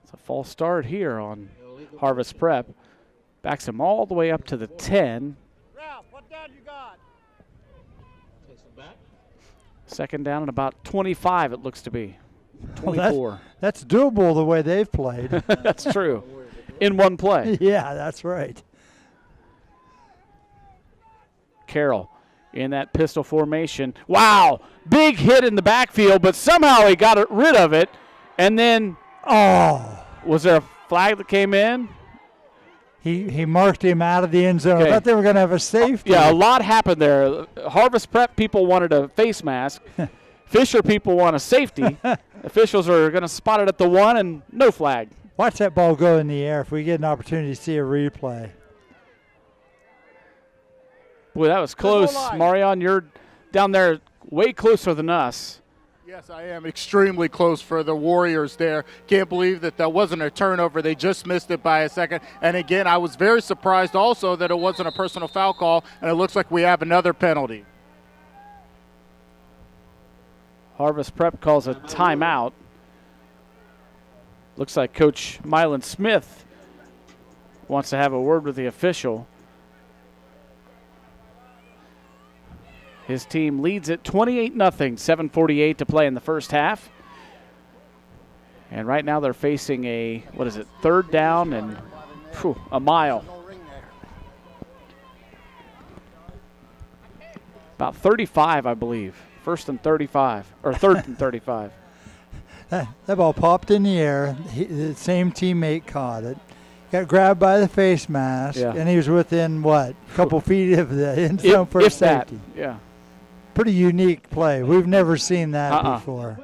It's a false start here on Harvest Prep. Backs him all the way up to the 10. Ralph, what down you got? Second down and about 25 it looks to be. 24. Well, that's doable the way they've played. That's true. In one play. Yeah, that's right. Carroll in that pistol formation. Wow, big hit in the backfield, but somehow he got rid of it. And then, was there a flag that came in? He marked him out of the end zone. Okay. I thought they were going to have a safety. Yeah, a lot happened there. Harvest Prep people wanted a face mask. Fisher people want a safety. Officials are going to spot it at the 1 and no flag. Watch that ball go in the air if we get an opportunity to see a replay. Boy, that was close. Marion, you're down there way closer than us. Yes, I am extremely close for the Warriors there. Can't believe that wasn't a turnover. They just missed it by a second. And again, I was very surprised also that it wasn't a personal foul call, and it looks like we have another penalty. Harvest Prep calls a timeout. Looks like Coach Mylan Smith wants to have a word with the official. His team leads it 28-0, 7:48 to play in the first half. And right now they're facing a, third down and a mile. About 35, I believe. First and 35, or third and 35. That ball popped in the air. The same teammate caught it. Got grabbed by the face mask, and he was within, a couple feet of the end zone for safety. That. Yeah. Pretty unique play. We've never seen that before.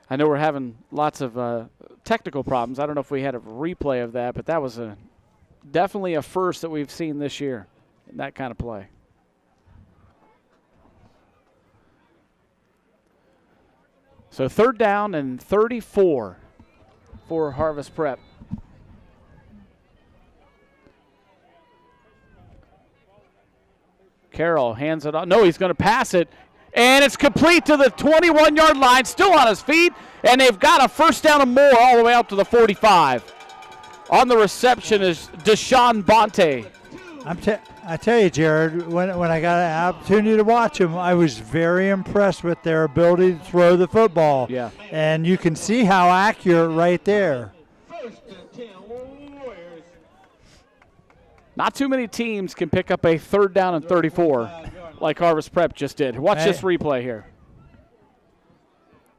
I know we're having lots of technical problems. I don't know if we had a replay of that, but that was definitely a first that we've seen this year in that kind of play. So third down and 34 for Harvest Prep. Carroll hands it on. No, he's going to pass it. And it's complete to the 21-yard line, still on his feet. And they've got a first down and more all the way up to the 45. On the reception is Deshaun Bonte. I tell you, Jared, when I got an opportunity to watch them, I was very impressed with their ability to throw the football. Yeah. And you can see how accurate right there. Not too many teams can pick up a third down and 34 like Harvest Prep just did. Watch this replay here.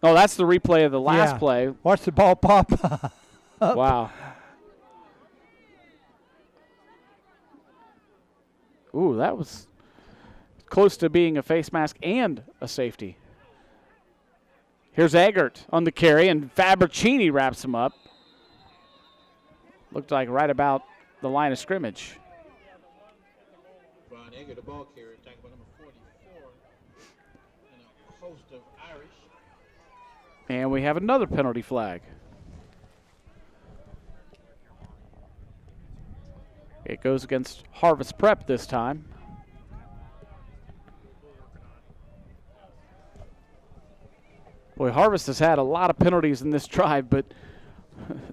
Oh, that's the replay of the last play. Watch the ball pop up. Wow. Ooh, that was close to being a face mask and a safety. Here's Eggert on the carry, and Fabricini wraps him up. Looked like right about the line of scrimmage. Brian Eggert, the ball carrier, tackle number 44, and a host of Irish. And we have another penalty flag. It goes against Harvest Prep this time. Boy, Harvest has had a lot of penalties in this drive, but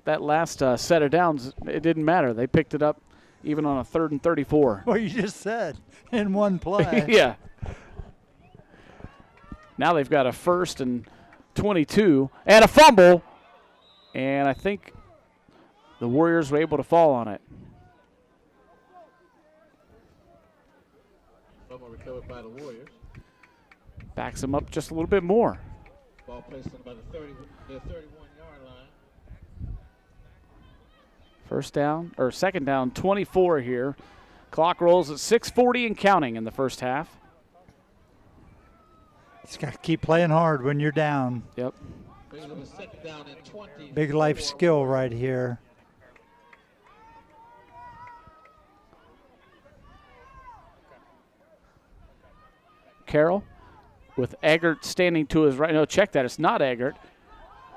that last set of downs, it didn't matter. They picked it up even on a 3rd and 34. Well, you just said in one play. Yeah. Now they've got a 1st and 22 and a fumble, and I think the Warriors were able to fall on it. Fumble recovered by the Warriors. Backs them up just a little bit more. Ball placed on about the 31-yard line. First down, or second down, 24 here. Clock rolls at 6:40 and counting in the first half. Just got to keep playing hard when you're down. Yep. Big life skill right here. Carroll with Eggert standing to his right. No, check that. It's not Eggert.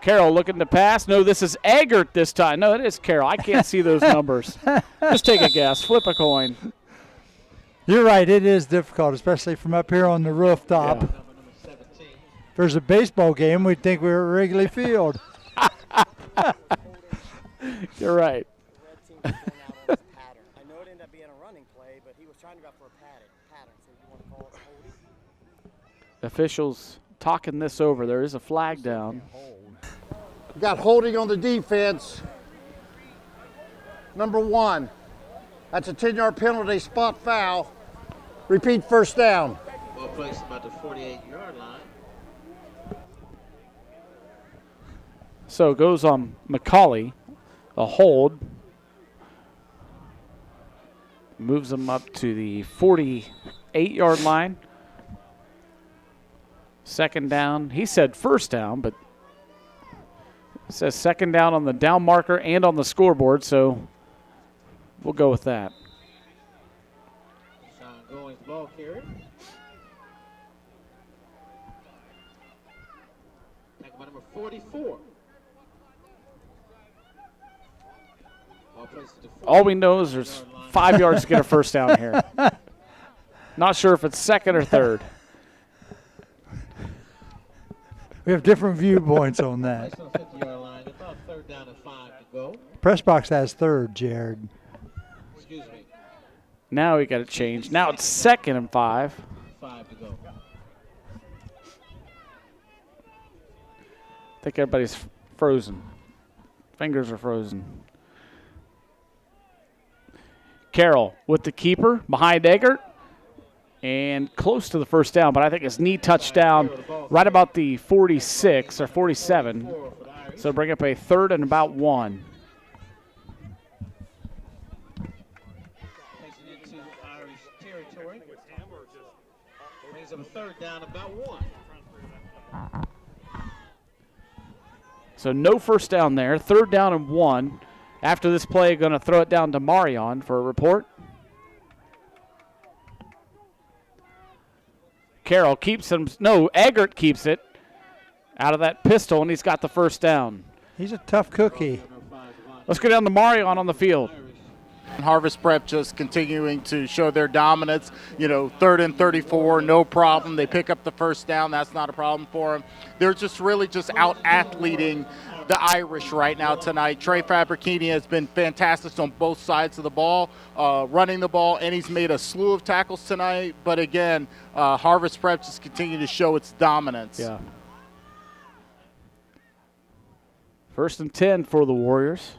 Carroll looking to pass. No, this is Eggert this time. No, it is Carroll. I can't see those numbers. Just take a guess. Flip a coin. You're right. It is difficult, especially from up here on the rooftop. Yeah. If there's a baseball game, we'd think we were at Wrigley Field. You're right. I know it ended up being a running play, but he was trying to go for a pattern. So you want to call it holding? Officials talking this over. There is a flag down. We got holding on the defense. Number 1. That's a 10-yard penalty, spot foul. Repeat, first down. Ball placed about the 48-yard line. So it goes on McCauley. A hold. Moves him up to the 48-yard line. Second down. He said first down, but it says second down on the down marker and on the scoreboard, so we'll go with that. Sean Goings, ball carrier. Tackle by number 44. Ball placed at the All we know is there's 5 yards to get a first down here. Not sure if it's second or third. We have different viewpoints on that. Placed on the 50-yard line. About third down and 5 to go. Press box has third, Jared. Excuse me. Now we got to change. Now it's second and 5. 5 to go. I think everybody's frozen. Fingers are frozen. Carroll with the keeper behind Eggert and close to the first down, but I think his knee touched down right about the 46 or 47. So bring up a third and about 1. Placing into Irish territory. Brings up a third down, about 1. So no first down there. Third down and 1. After this play, going to throw it down to Marion for a report. Carroll keeps him. No, Eggert keeps it out of that pistol, and he's got the first down. He's a tough cookie. Let's go down to Marion on the field. Harvest Prep just continuing to show their dominance. You know, 3rd and 34, no problem. They pick up the first down. That's not a problem for them. They're just really just out-athleting the Irish right now tonight. Trey Fabricini has been fantastic on both sides of the ball, running the ball, and he's made a slew of tackles tonight. But again, Harvest Prep just continue to show its dominance. Yeah. 1st and 10 for the Warriors.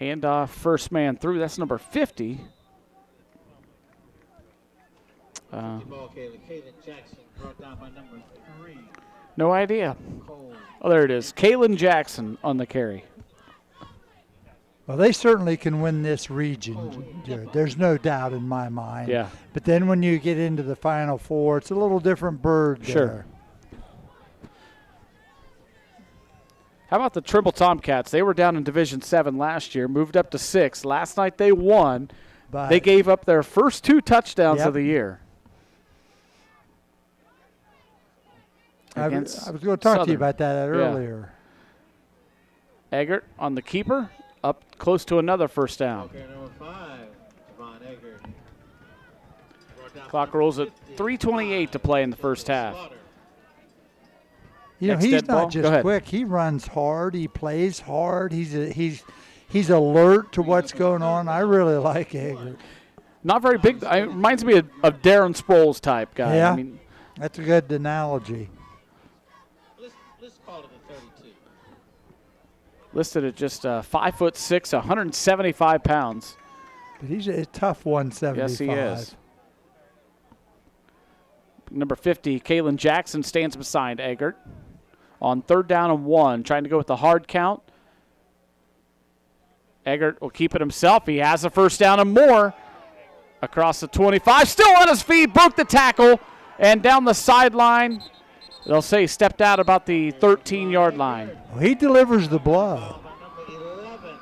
Handoff, first man through. That's number 50. Ball carrier, Caden Jackson, brought down by number 3. No idea. Cole. Oh, there it is. Kalen Jackson on the carry. Well, they certainly can win this region, Jared. There's no doubt in my mind. Yeah. But then when you get into the Final Four, it's a little different bird Sure. there. How about the Trimble Tomcats? They were down in Division 7 last year, moved up to 6. Last night they won. But They gave up their first 2 touchdowns Yep. of the year. I against was going to talk to Southern. you about that Yeah. earlier. Eggert on the keeper, up close to another first down. Ball carrier, number 5, Javon Eggert. Brought down Clock by rolls at 55. 3:28 to play in the first half. Slaughter. You know, Next he's dead ball. not Go just ahead. quick. He runs hard. He plays hard. He's alert to what's going on. I really like Eggert. Not very big. It reminds me of Darren Sproles type guy. Yeah. I mean, That's a good analogy. Let's call it a 32. listed at just 5'6", 175 pounds. But he's a tough 175. Yes, he is. Number 50, Kalen Jackson stands beside Eggert on 3rd down and 1, trying to go with the hard count. Eggert will keep it himself. He has a first down and more. Across the 25, still on his feet, broke the tackle, and down the sideline. They'll say he stepped out about the 13-yard line. Well, he delivers the blow. By number 11,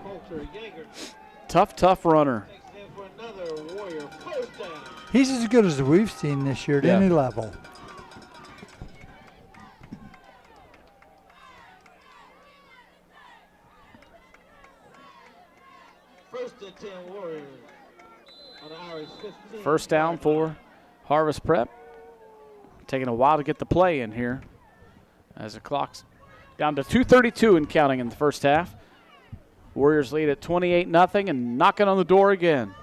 Coulter Yeager. Tough runner. Takes it in for another Warrior first down. He's as good as we've seen this year at Yeah. any level. First and 10 Warriors on the Irish 15. First down for Harvest Prep. Taking a while to get the play in here as the clock's down to 2:32 and counting in the first half. Warriors lead at 28-0 and knocking on the door again.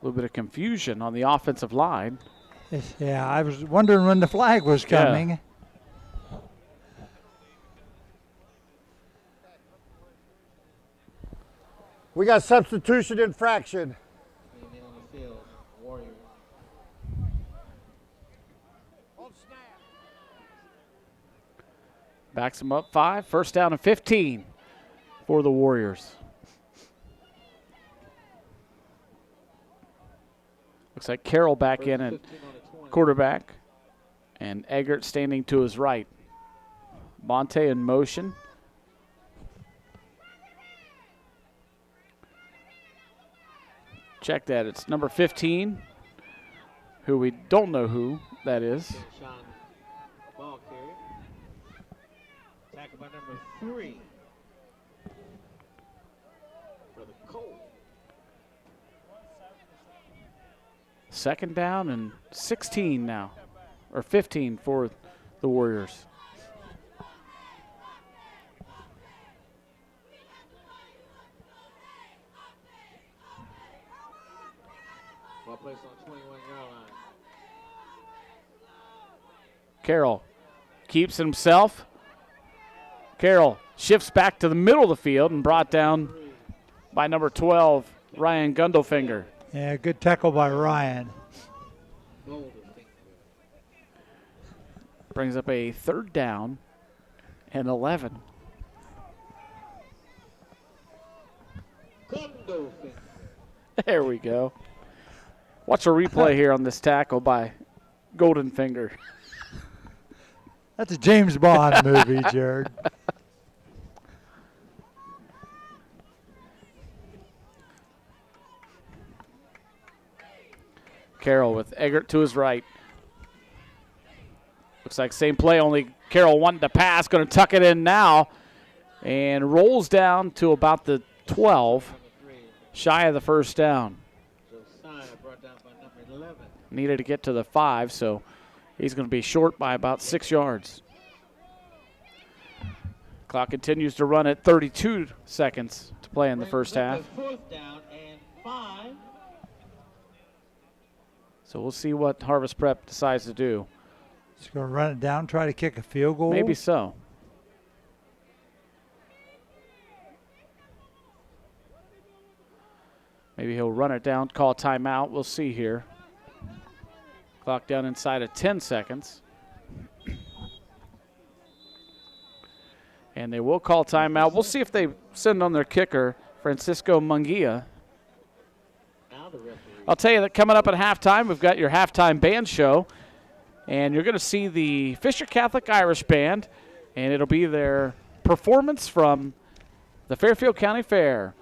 A little bit of confusion on the offensive line. Yeah, I was wondering when the flag was coming. Yeah. We got substitution infraction. On the field, Warriors. Backs them up 5. First down and 15 for the Warriors. Looks like Carroll back in at quarterback. And Eggert standing to his right. Monte in motion. Check that. It's number 15, who we don't know who that is. Sean, ball carrier. Tackled by number 3 for the Colts. Second down and 16 now, or 15 for the Warriors. Ball placed on 21-yard line. Carroll keeps himself. Carroll shifts back to the middle of the field and brought down by number 12, Ryan Gundelfinger. Yeah, good tackle by Ryan. Brings up a third down and 11. There we go. Watch a replay here on this tackle by Goldenfinger. That's a James Bond movie, Jared. Carroll with Eggert to his right. Looks like same play, only Carroll wanted to pass. Going to tuck it in now. And rolls down to about the 12. Shy of the first down. Josiah brought down by number 11. Needed to get to the 5, so he's going to be short by about 6 yards. Clock continues to run at 32 seconds to play in the first half. Fourth down and 5. So we'll see what Harvest Prep decides to do. Just going to run it down, try to kick a field goal? Maybe so. Maybe he'll run it down, call timeout. We'll see here. Clock down inside of 10 seconds. And they will call timeout. We'll see if they send on their kicker, Francisco Munguia. I'll tell you that coming up at halftime, we've got your halftime band show. And you're going to see the Fisher Catholic Irish Band. And it'll be their performance from the Fairfield County Fair.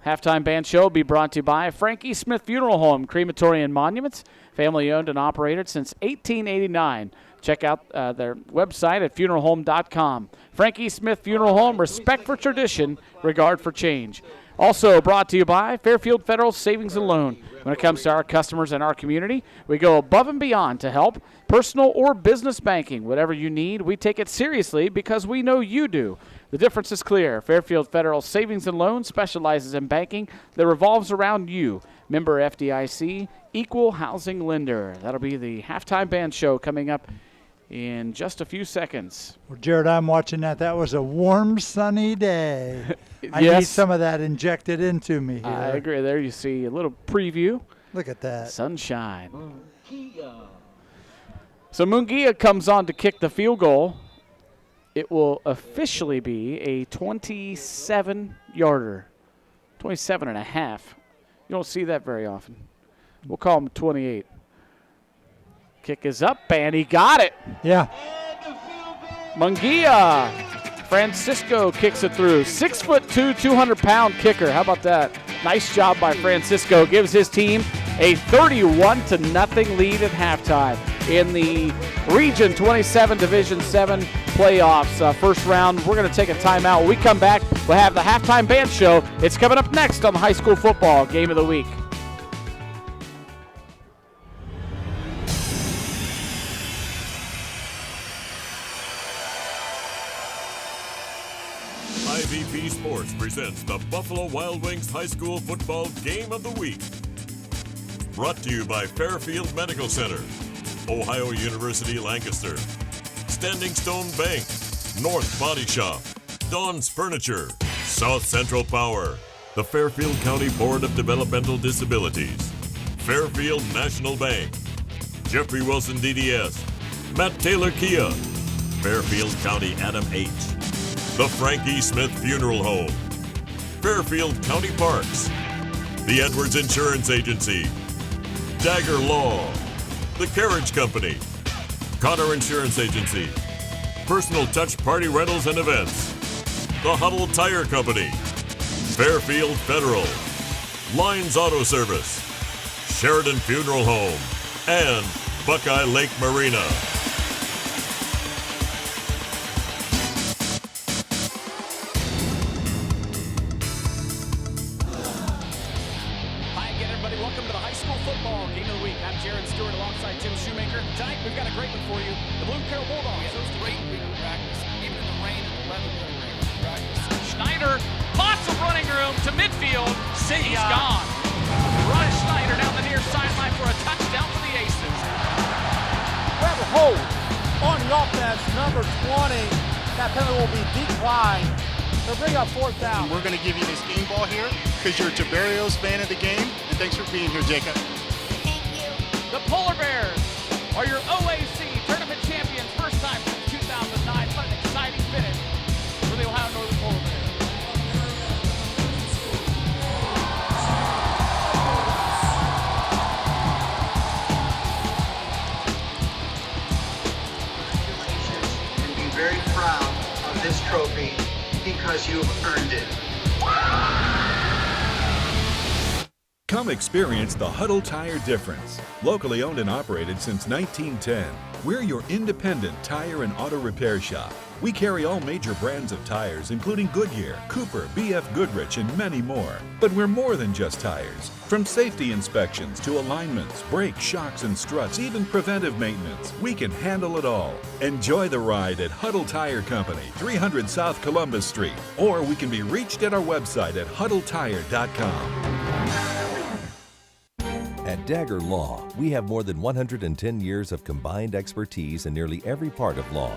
Halftime band show will be brought to you by Frankie Smith Funeral Home, Crematory and Monuments, family owned and operated since 1889. Check out their website at funeralhome.com. Frankie Smith Funeral Home, respect for tradition, regard for change. Also brought to you by Fairfield Federal Savings and Loan. When it comes to our customers and our community, we go above and beyond to help. Personal or business banking, whatever you need, we take it seriously because we know you do. The difference is clear. Fairfield Federal Savings and Loan specializes in banking that revolves around you. Member FDIC, equal housing lender. That'll be the halftime band show coming up in just a few seconds. Well, Jared, I'm watching that. That was a warm, sunny day. I Yes. need some of that injected into me here. I agree. There you see a little preview. Look at that. Sunshine. So Munguia comes on to kick the field goal. It will officially be a 27-yarder, 27 and a half. You don't see that very often. We'll call him 28. Kick is up, and he got it. Yeah. Munguia. Francisco kicks it through. 6'2", 200-pound kicker. How about that? Nice job by Francisco. Gives his team a 31-0 lead at halftime. in the Region 27 Division 7 playoffs. First round, we're going to take a timeout. When we come back, we'll have the halftime band show. It's coming up next on the high school football game of the week. IVP Sports presents the Buffalo Wild Wings High School Football Game of the Week. Brought to you by Fairfield Medical Center, Ohio University Lancaster, Standing Stone Bank, North Body Shop, Dawn's Furniture, South Central Power, the Fairfield County Board of Developmental Disabilities, Fairfield National Bank, Jeffrey Wilson DDS, Matt Taylor Kia, Fairfield County Adam H., the Frankie Smith Funeral Home, Fairfield County Parks, the Edwards Insurance Agency, Dagger Law, the Carriage Company, Connor Insurance Agency, Personal Touch Party Rentals and Events, the Huddle Tire Company, Fairfield Federal, Lines Auto Service, Sheridan Funeral Home, and Buckeye Lake Marina. We're going to give you this game ball here because you're a Tiberios fan of the game, and thanks for being here, Jacob. Thank you. The Polar Bears are your OAC tournament champions, first time since 2009. What an exciting finish for the Ohio Northern Polar Bears. And be very proud of this trophy because you've earned it. Come experience the Huddle Tire difference. Locally owned and operated since 1910, we're your independent tire and auto repair shop. We carry all major brands of tires, including Goodyear, Cooper, BF Goodrich, and many more. But we're more than just tires. From safety inspections to alignments, brakes, shocks, and struts, even preventive maintenance, we can handle it all. Enjoy the ride at Huddle Tire Company, 300 South Columbus Street, or we can be reached at our website at huddletire.com. At Dagger Law, we have more than 110 years of combined expertise in nearly every part of law.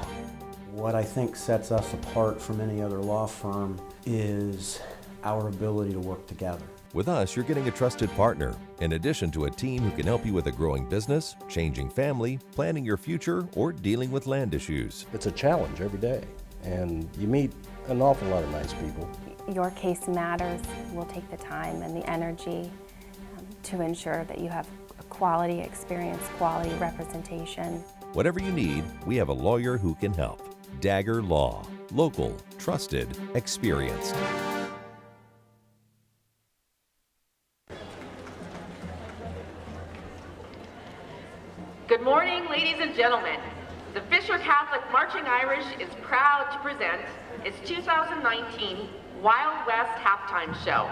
What I think sets us apart from any other law firm is our ability to work together. With us, you're getting a trusted partner, in addition to a team who can help you with a growing business, changing family, planning your future, or dealing with land issues. It's a challenge every day, and you meet an awful lot of nice people. Your case matters. We'll take the time and the energy to ensure that you have a quality experience, quality representation. Whatever you need, we have a lawyer who can help. Dagger Law. Local, trusted, experienced. Good morning, ladies and gentlemen. The Fisher Catholic Marching Irish is proud to present its 2019 Wild West Halftime Show.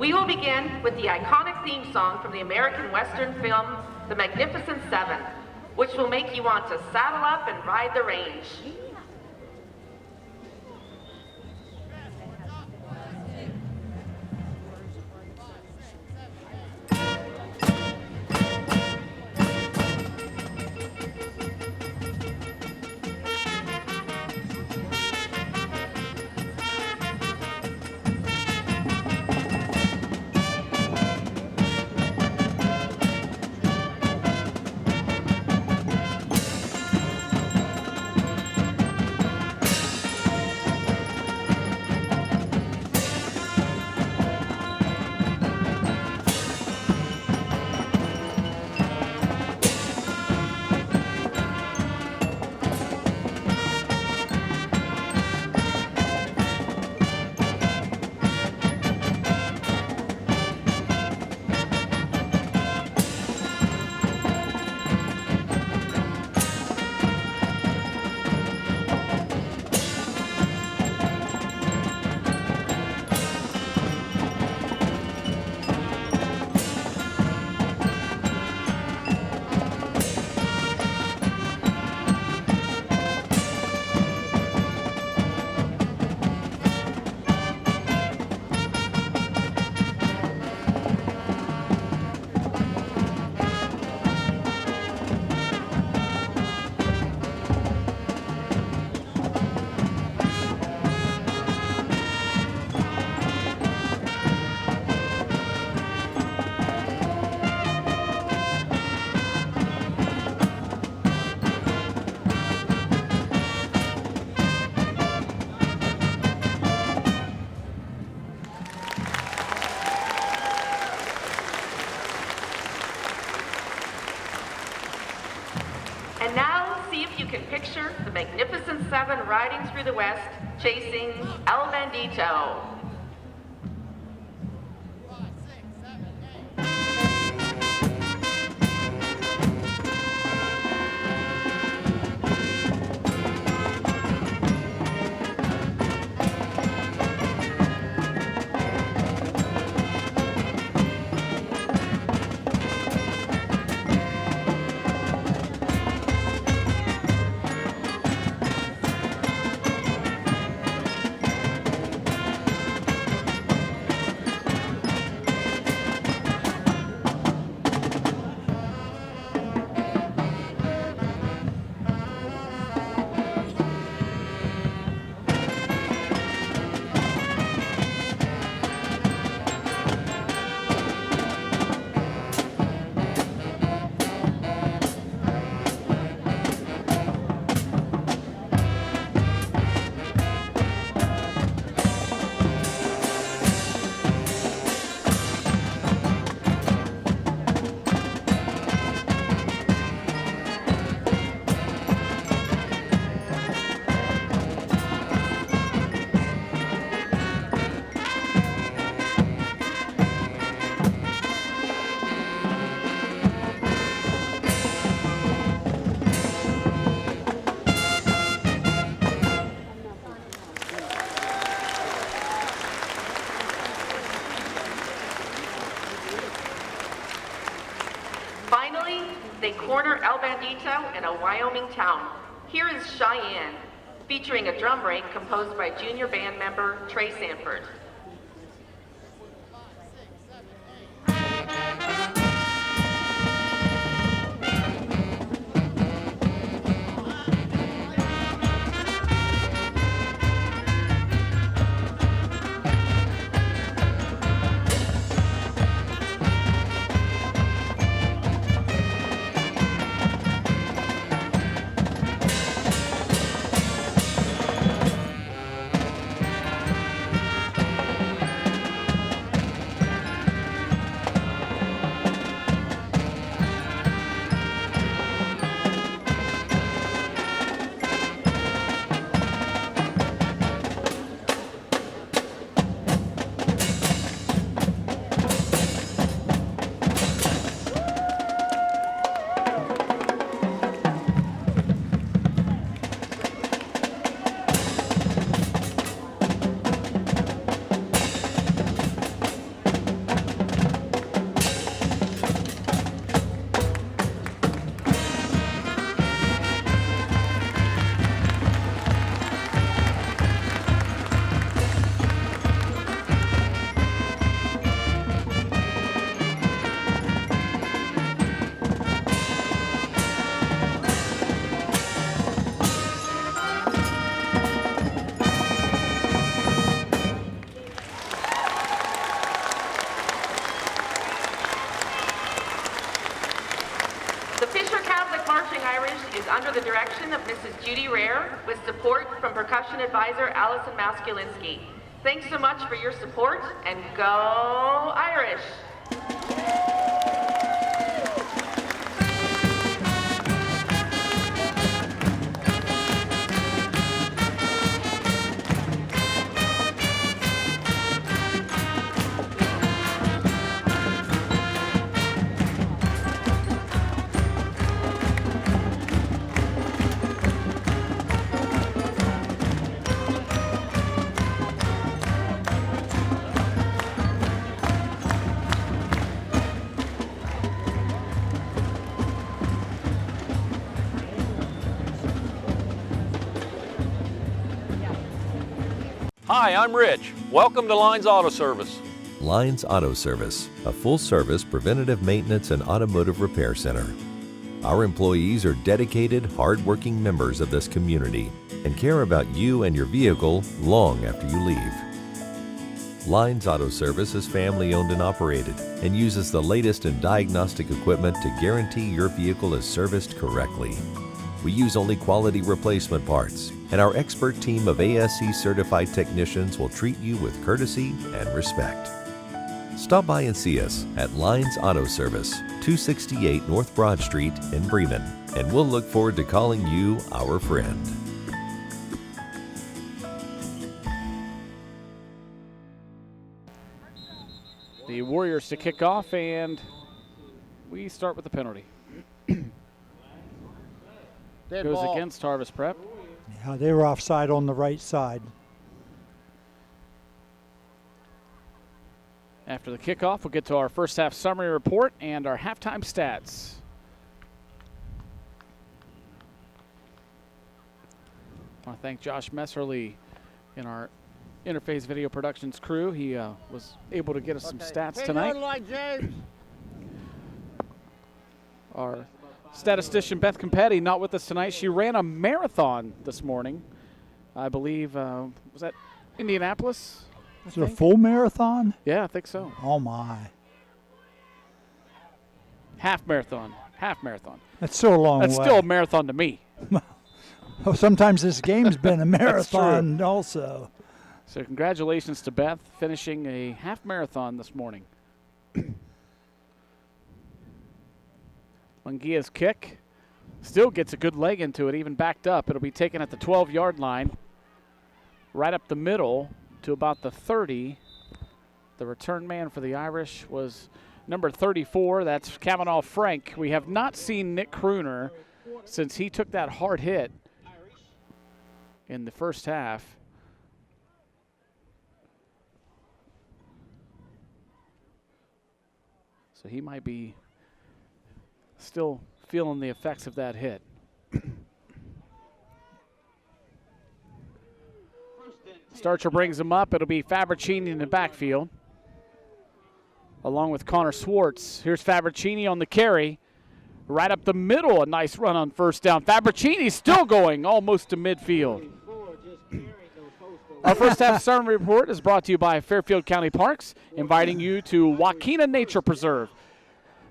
We will begin with the iconic theme song from the American Western film, The Magnificent Seven, which will make you want to saddle up and ride the range. And now see if you can picture the Magnificent Seven riding through the West, chasing El Bandito. Finally, they corner El Bandito in a Wyoming town. Here is Cheyenne, featuring a drum break composed by junior band member Trey Sanford. Under the direction of Mrs. Judy Rare, with support from percussion advisor Allison Maskulinski. Thanks so much for your support, and go Irish! Hi, I'm Rich. Welcome to Lines Auto Service. Lines Auto Service, a full-service preventative maintenance and automotive repair center. Our employees are dedicated, hard-working members of this community and care about you and your vehicle long after you leave. Lines Auto Service is family-owned and operated and uses the latest in diagnostic equipment to guarantee your vehicle is serviced correctly. We use only quality replacement parts, and our expert team of ASE certified technicians will treat you with courtesy and respect. Stop by and see us at Lines Auto Service, 268 North Broad Street in Bremen, and we'll look forward to calling you our friend. The Warriors to kick off, and we start with the penalty. Goes against Harvest Prep. Yeah, they were offside on the right side. After the kickoff, we'll get to our first half summary report and our halftime stats. I want to thank Josh Messerly in our Interface Video Productions crew. He was able to get us some stats tonight. Our statistician Beth Campetti not with us tonight. She ran a marathon this morning. I believe, was that Indianapolis? Is it a full marathon? Yeah, I think so. Oh, my. Half marathon. That's still a long way. That's still a marathon to me. Oh, sometimes this game's been a marathon also. So congratulations to Beth finishing a half marathon this morning. Munguia's kick still gets a good leg into it, even backed up. It'll be taken at the 12-yard line, right up the middle to about the 30. The return man for the Irish was number 34. That's Kavanaugh Frank. We have not seen Nick Kruner since he took that hard hit in the first half. So he might be still feeling the effects of that hit. Starcher brings him up. It'll be Fabricini in the backfield, along with Connor Swartz. Here's Fabricini on the carry. Right up the middle, a nice run on first down. Fabricini still going almost to midfield. Our first half summary report is brought to you by Fairfield County Parks, inviting you to Joaquina Nature Preserve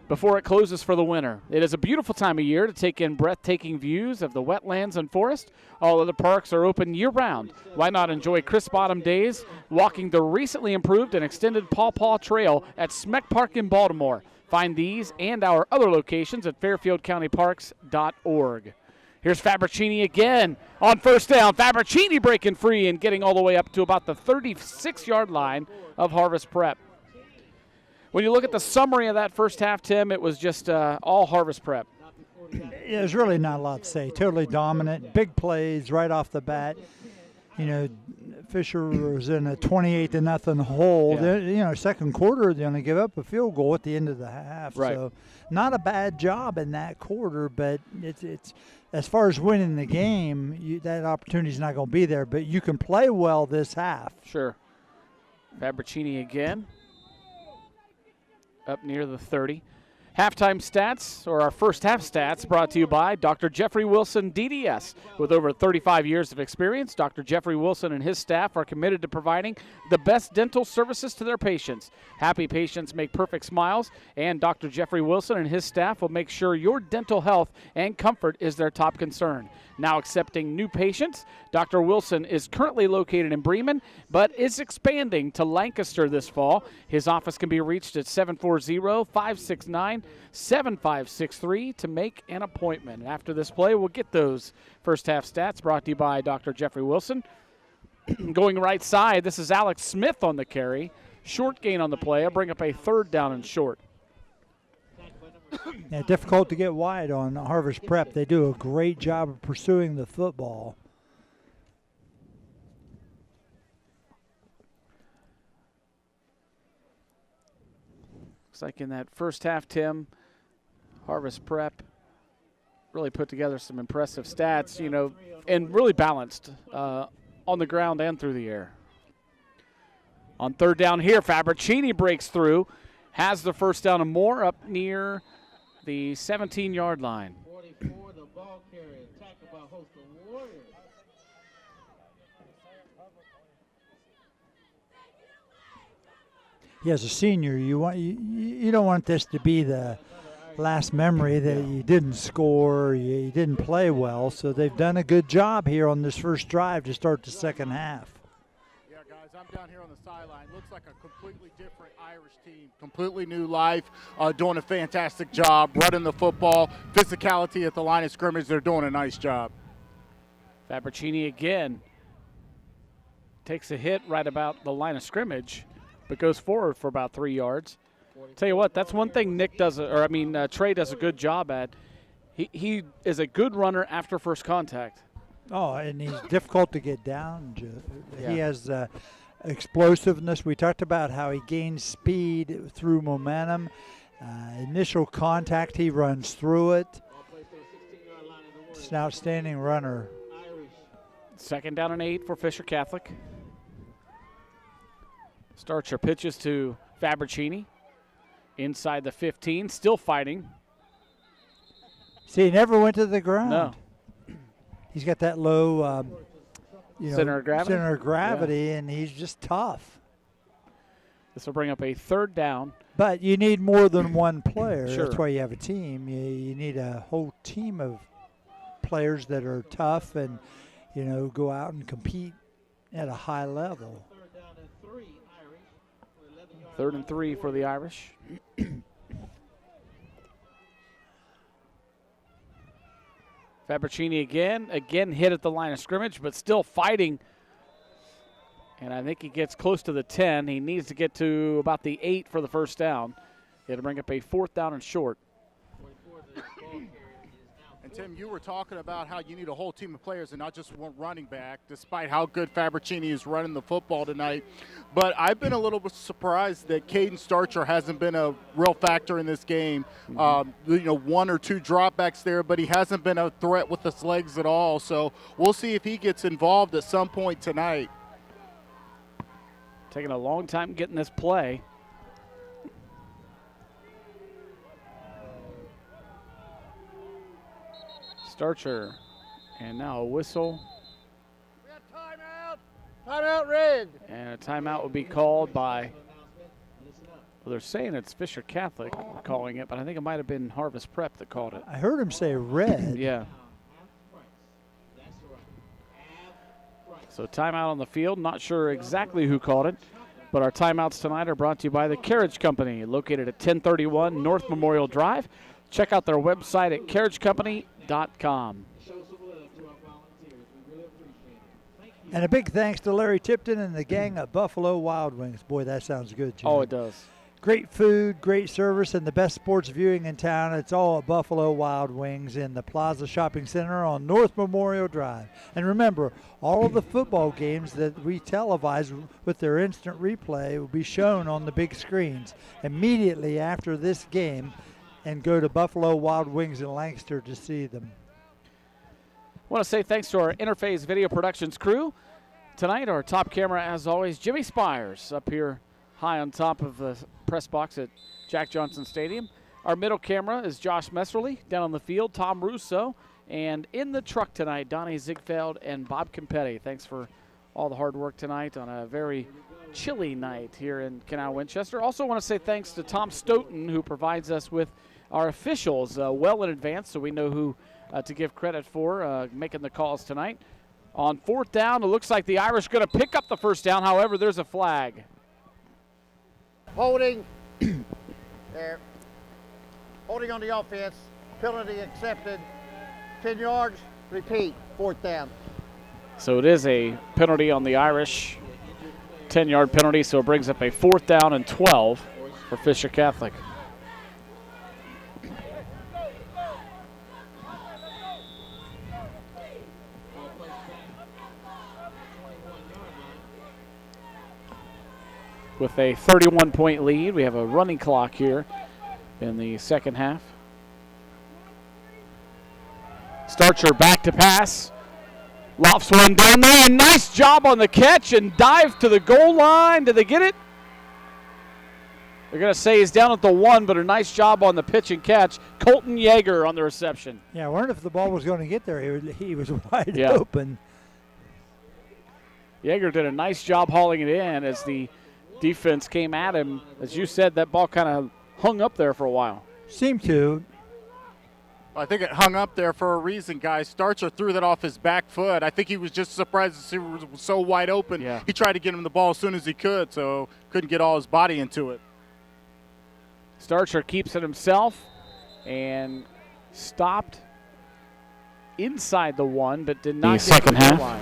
before it closes for the winter. It is a beautiful time of year to take in breathtaking views of the wetlands and forest. All of the parks are open year-round. Why not enjoy crisp autumn days walking the recently improved and extended Paw Paw Trail at Smeck Park in Baltimore? Find these and our other locations at fairfieldcountyparks.org. Here's Fabricini again on first down. Fabricini breaking free and getting all the way up to about the 36-yard line of Harvest Prep. When you look at the summary of that first half, Tim, it was just all Harvest Prep. There's really not a lot to say. Totally dominant, big plays right off the bat. You know, Fisher was in a 28-0 hole. Yeah. Second quarter, they only give up a field goal at the end of the half. Right. So not a bad job in that quarter, but it's as far as winning the game, that opportunity's not going to be there. But you can play well this half. Sure. Fabricini again. Up near the 30. Halftime stats, or our first half stats, brought to you by Dr. Jeffrey Wilson, DDS. With over 35 years of experience, Dr. Jeffrey Wilson and his staff are committed to providing the best dental services to their patients. Happy patients make perfect smiles, and Dr. Jeffrey Wilson and his staff will make sure your dental health and comfort is their top concern. Now accepting new patients, Dr. Wilson is currently located in Bremen, but is expanding to this fall. His office can be reached at 740-569-7563 to make an appointment. After this play, we'll get those first half stats brought to you by Dr. Jeffrey Wilson. Going right side, this is Alex Smith on the carry. Short gain on the play. I'll bring up a third down and short. Yeah, difficult to get wide on Harvest Prep. They do a great job of pursuing the football. Looks like in that first half, Tim, Harvest Prep really put together some impressive stats, and really balanced on the ground and through the air. On third down here, Fabricini breaks through, has the first down and more up near the 17-yard line. 44, the ball carrier, tackled by host the Warriors. Yeah, as a senior, you don't want this to be the last memory that you didn't score, you didn't play well. So they've done a good job here on this first drive to start the second half. Yeah, guys, As I'm down here on the sideline, looks like a completely different Irish team, completely new life, doing a fantastic job, running the football, physicality at the line of scrimmage. They're doing a nice job. Fabricini again takes a hit right about the line of scrimmage, but goes forward for about 3 yards. Tell you what, that's one thing Trey does a good job at. He is a good runner after first contact. Oh, and he's difficult to get down. Yeah. He has explosiveness. We talked about how he gains speed through momentum. Initial contact, he runs through it. It's an outstanding runner. 2nd down and 8 for Fisher Catholic. Starcher pitches to Fabricini. Inside the 15, still fighting. See, he never went to the ground. No. He's got that low center of gravity, and he's just tough. This will bring up a 3rd down. But you need more than one player. Sure. That's why you have a team. You need a whole team of players that are tough and, go out and compete at a high level. 3rd and 3 for the Irish. Fabricini again hit at the line of scrimmage, but still fighting. And I think he gets close to the 10. He needs to get to about the 8 for the first down. It'll bring up a 4th down and short. And Tim, you were talking about how you need a whole team of players and not just one running back, despite how good Fabricini is running the football tonight. But I've been a little bit surprised that Caden Starcher hasn't been a real factor in this game. 1 or 2 dropbacks there, but he hasn't been a threat with his legs at all. So we'll see if he gets involved at some point tonight. Taking a long time getting this play. Starcher, and now a whistle. Timeout red. And a timeout will be called by, well, they're saying it's Fisher Catholic calling it, but I think it might have been Harvest Prep that called it. I heard him say red. Yeah. So timeout on the field. Not sure exactly who called it, but our timeouts tonight are brought to you by the Carriage Company, located at 1031 North Memorial Drive. Check out their website at carriagecompany.com. And a big thanks to Larry Tipton and the gang at Buffalo Wild Wings. Boy, that sounds good, Jim. Oh, it does. Great food, great service, and the best sports viewing in town. It's all at Buffalo Wild Wings in the Plaza Shopping Center on North Memorial Drive. And remember, all of the football games that we televise with their instant replay will be shown on the big screens immediately after this game, and go to Buffalo Wild Wings in Lancaster to see them. I want to say thanks to our Interface Video Productions crew. Tonight, our top camera, as always, Jimmy Spires, up here high on top of the press box at Jack Johnson Stadium. Our middle camera is Josh Messerly. Down on the field, Tom Russo. And in the truck tonight, Donnie Ziegfeld and Bob Campetti. Thanks for all the hard work tonight on a very chilly night here in Canal Winchester. Also want to say thanks to Tom Stoughton, who provides us with our officials well in advance, so we know who to give credit for making the calls tonight. On 4th down, it looks like the Irish going to pick up the first down. However, there's a flag. Holding. There. Holding on the offense. Penalty accepted. 10 yards. Repeat. 4th down. So it is a penalty on the Irish. 10-yard penalty, so it brings up a 4th down and 12 for Fisher Catholic. With a 31-point lead, we have a running clock here in the second half. Starcher back to pass. Lofts one down there, and nice job on the catch and dive to the goal line. Did they get it? They're going to say he's down at the 1, but a nice job on the pitch and catch. Colton Yeager on the reception. Yeah, I wondered if the ball was going to get there. He was wide open. Yeager did a nice job hauling it in as the defense came at him. As you said, that ball kind of hung up there for a while. Seemed to. I think it hung up there for a reason, guys. Starcher threw that off his back foot. I think he was just surprised to see it was so wide open. Yeah. He tried to get him the ball as soon as he could, so couldn't get all his body into it. Starcher keeps it himself and stopped inside the 1, but did not get second to the half. line.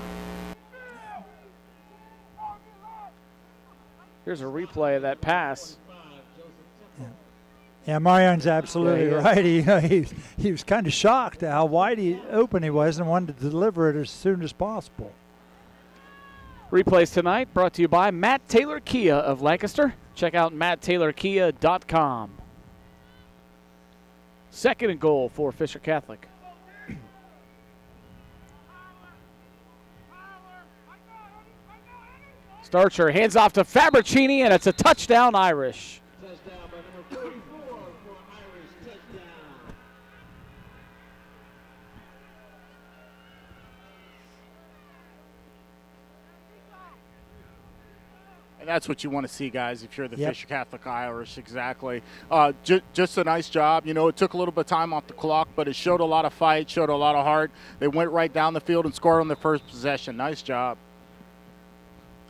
Here's a replay of that pass. Yeah, Marion's absolutely Yeah, right. He was kind of shocked at how wide open he was and wanted to deliver it as soon as possible. Replays tonight brought to you by Matt Taylor Kia of Lancaster. Check out matttaylorkia.com. 2nd and goal for Fisher Catholic. Starcher hands off to Fabricini, and it's a touchdown Irish. Touchdown by number 44 for Irish. Touchdown. And that's what you want to see, guys, if you're the Yep. Fisher Catholic Irish, exactly. Just a nice job. You know, it took a little bit of time off the clock, but it showed a lot of fight, showed a lot of heart. They went right down the field and scored on their first possession. Nice job.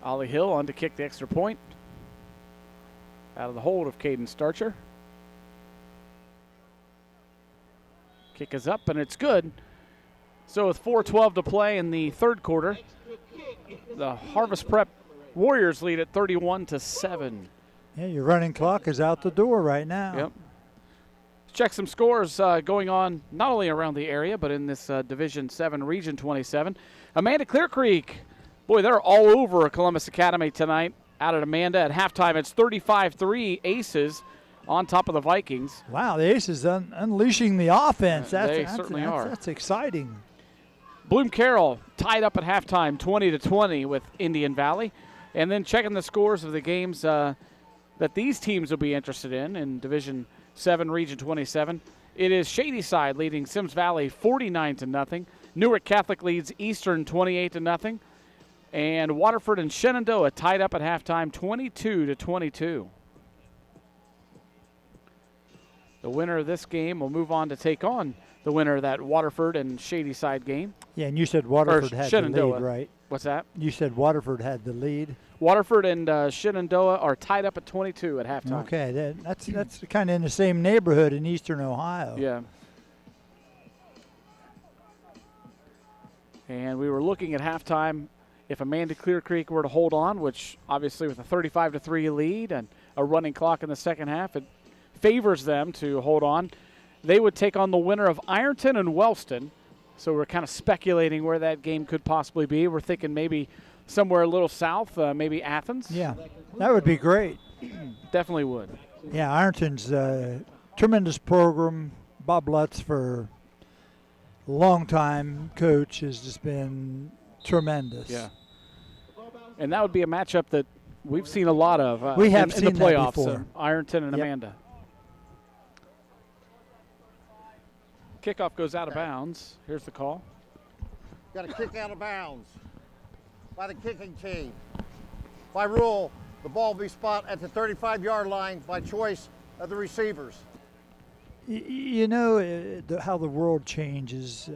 Ollie Hill on to kick the extra point. Out of the hold of Caden Starcher. Kick is up, and it's good. So with 4:12 to play in the 3rd quarter, the Harvest Prep Warriors lead at 31-7. Yeah, your running clock is out the door right now. Yep. Let's check some scores going on not only around the area, but in this Division 7, Region 27. Amanda Clear Creek, boy, they're all over Columbus Academy tonight. Out at Amanda at halftime, it's 35-3 Aces on top of the Vikings. Wow, the Aces unleashing the offense. They certainly are. That's exciting. Bloom Carroll tied up at halftime, 20-20 with Indian Valley. And then checking the scores of the games that these teams will be interested in Division 7, Region 27. It is Shadyside leading Sims Valley 49-0. Newark Catholic leads Eastern 28-0. And Waterford and Shenandoah tied up at halftime, 22-22. The winner of this game will move on to take on the winner of that Waterford and Shadyside game. Yeah, and you said Waterford had the Shenandoah. lead, right? What's that? You said Waterford had the lead. Waterford and Shenandoah are tied up at 22 at halftime. Okay, that's kind of in the same neighborhood in Eastern Ohio. Yeah. And we were looking at halftime. If Amanda Clear Creek were to hold on, which obviously with a 35-3 lead and a running clock in the second half, it favors them to hold on. They would take on the winner of Ironton and Wellston. So we're kind of speculating where that game could possibly be. We're thinking maybe somewhere a little south, maybe Athens. Yeah, that would be great. Definitely would. Yeah, Ironton's a tremendous program. Bob Lutz, for a long time coach, has just been tremendous. Yeah. And that would be a matchup that we've seen a lot of we have in seen the playoffs. that before. Ironton and Yep. Amanda. Kickoff goes out of bounds. Here's the call. Got a kick out of bounds by the kicking team. By rule, the ball will be spot at the 35-yard line by choice of the receivers. You know how the world changes.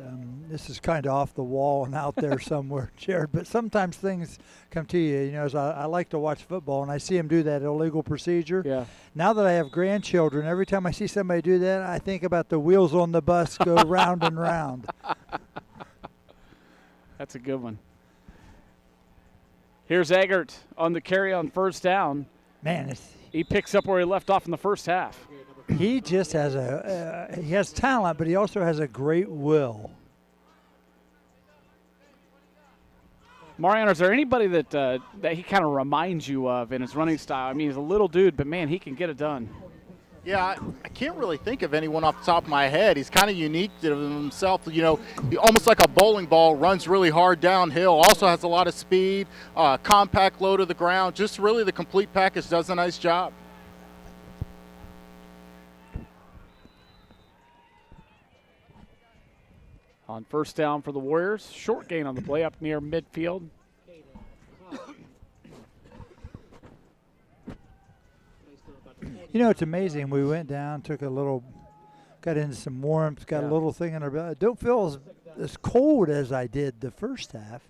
This is kind of off the wall and out there somewhere, Jared. But sometimes things come to you. You know, as I like to watch football, and I see them do that illegal procedure. Yeah. Now that I have grandchildren, every time I see somebody do that, I think about the wheels on the bus go round and round. That's a good one. Here's Eggert on the carry on first down. Man, he picks up where he left off in the first half. He just has he has talent, but he also has a great will. Mariano, is there anybody that he kind of reminds you of in his running style? I mean, he's a little dude, but man, he can get it done. Yeah, I can't really think of anyone off the top of my head. He's kind of unique to himself. You know, he almost like a bowling ball, runs really hard downhill, also has a lot of speed, compact, low to the ground. Just really the complete package, does a nice job. On first down for the Warriors, short gain on the play up near midfield. You know, it's amazing. We went down, took a little got into some warmth, got Yeah. a little thing in our belly. Don't feel as cold as I did the first half.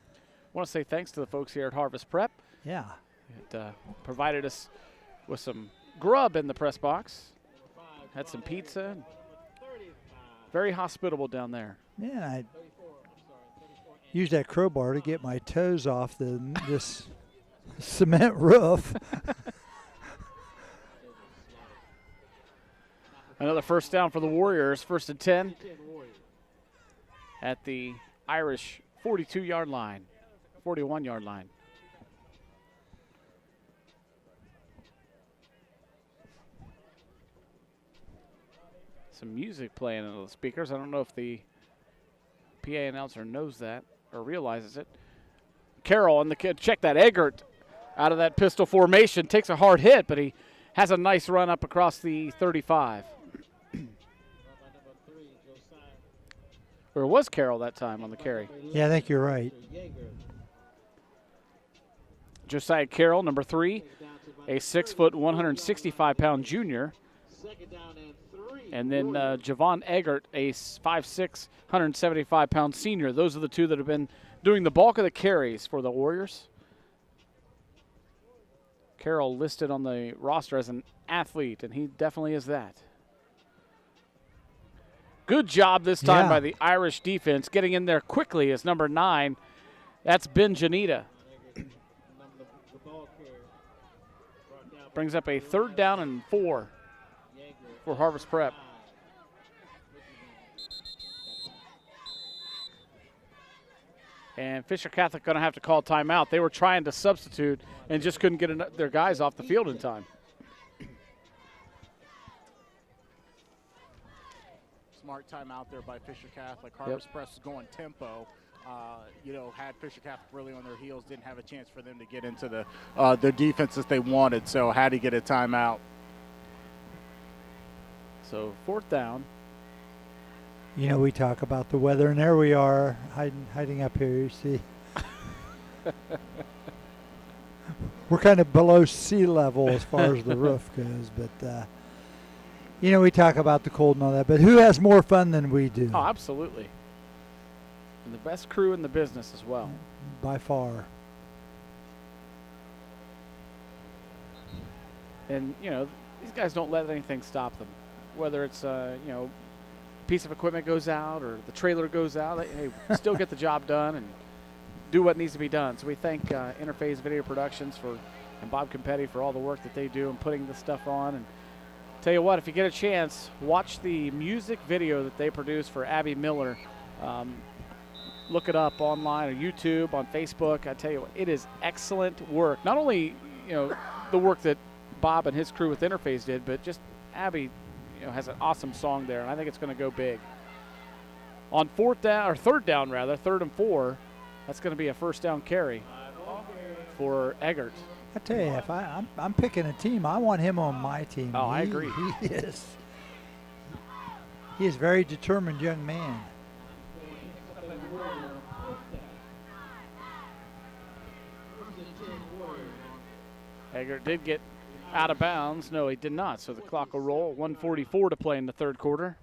I want to say thanks to the folks here at Harvest Prep. Yeah. It provided us with some grub in the press box. Had some pizza. Very hospitable down there. Yeah, I used that crowbar to get my toes off this cement roof. Another first down for the Warriors, 1st and 10 at the Irish 42-yard line, 41-yard line. Some music playing in the speakers. I don't know if the PA announcer knows that or realizes it. Carroll and the kid, check that, Eggert out of that pistol formation, takes a hard hit, but he has a nice run up across the 35. Or it was Carroll that time on the carry. Yeah, I think you're right. Josiah Carroll, number 3, a 6', 165-pound junior. And then Javon Eggert, a 5'6", 175-pound senior. Those are the two that have been doing the bulk of the carries for the Warriors. Carroll listed on the roster as an athlete, and he definitely is that. Good job this time by the Irish defense, getting in there quickly as number 9. That's Ben Janita. Brings up a 3rd down and 4 for Harvest Prep. And Fisher Catholic going to have to call timeout. They were trying to substitute and just couldn't get their guys off the field in time. Smart timeout there by Fisher Catholic. Harvest Press is going tempo. Had Fisher Catholic really on their heels, didn't have a chance for them to get into the defense that they wanted, so had to get a timeout. So 4th down. You know, we talk about the weather, and there we are, hiding up here, you see. We're kind of below sea level as far as the roof goes, but, we talk about the cold and all that, but who has more fun than we do? Oh, absolutely. And the best crew in the business as well. By far. And, these guys don't let anything stop them. Whether it's, piece of equipment goes out or the trailer goes out, hey, still get the job done and do what needs to be done. So we thank Interphase Video Productions and Bob Competti for all the work that they do in putting this stuff on. And tell you what, if you get a chance, watch the music video that they produce for Abby Miller. Look it up online or YouTube, on Facebook. I tell you what, it is excellent work. Not only, the work that Bob and his crew with Interphase did, but just Abby has an awesome song there, and I think it's going to go big. On 3rd and 4, that's going to be a 1st down carry for Eggert. I tell you, if I'm picking a team, I want him on my team. Oh, I agree. He is a very determined young man. Eggert did get out of bounds. No, he did not. So the clock will roll. 1:44 to play in the 3rd quarter.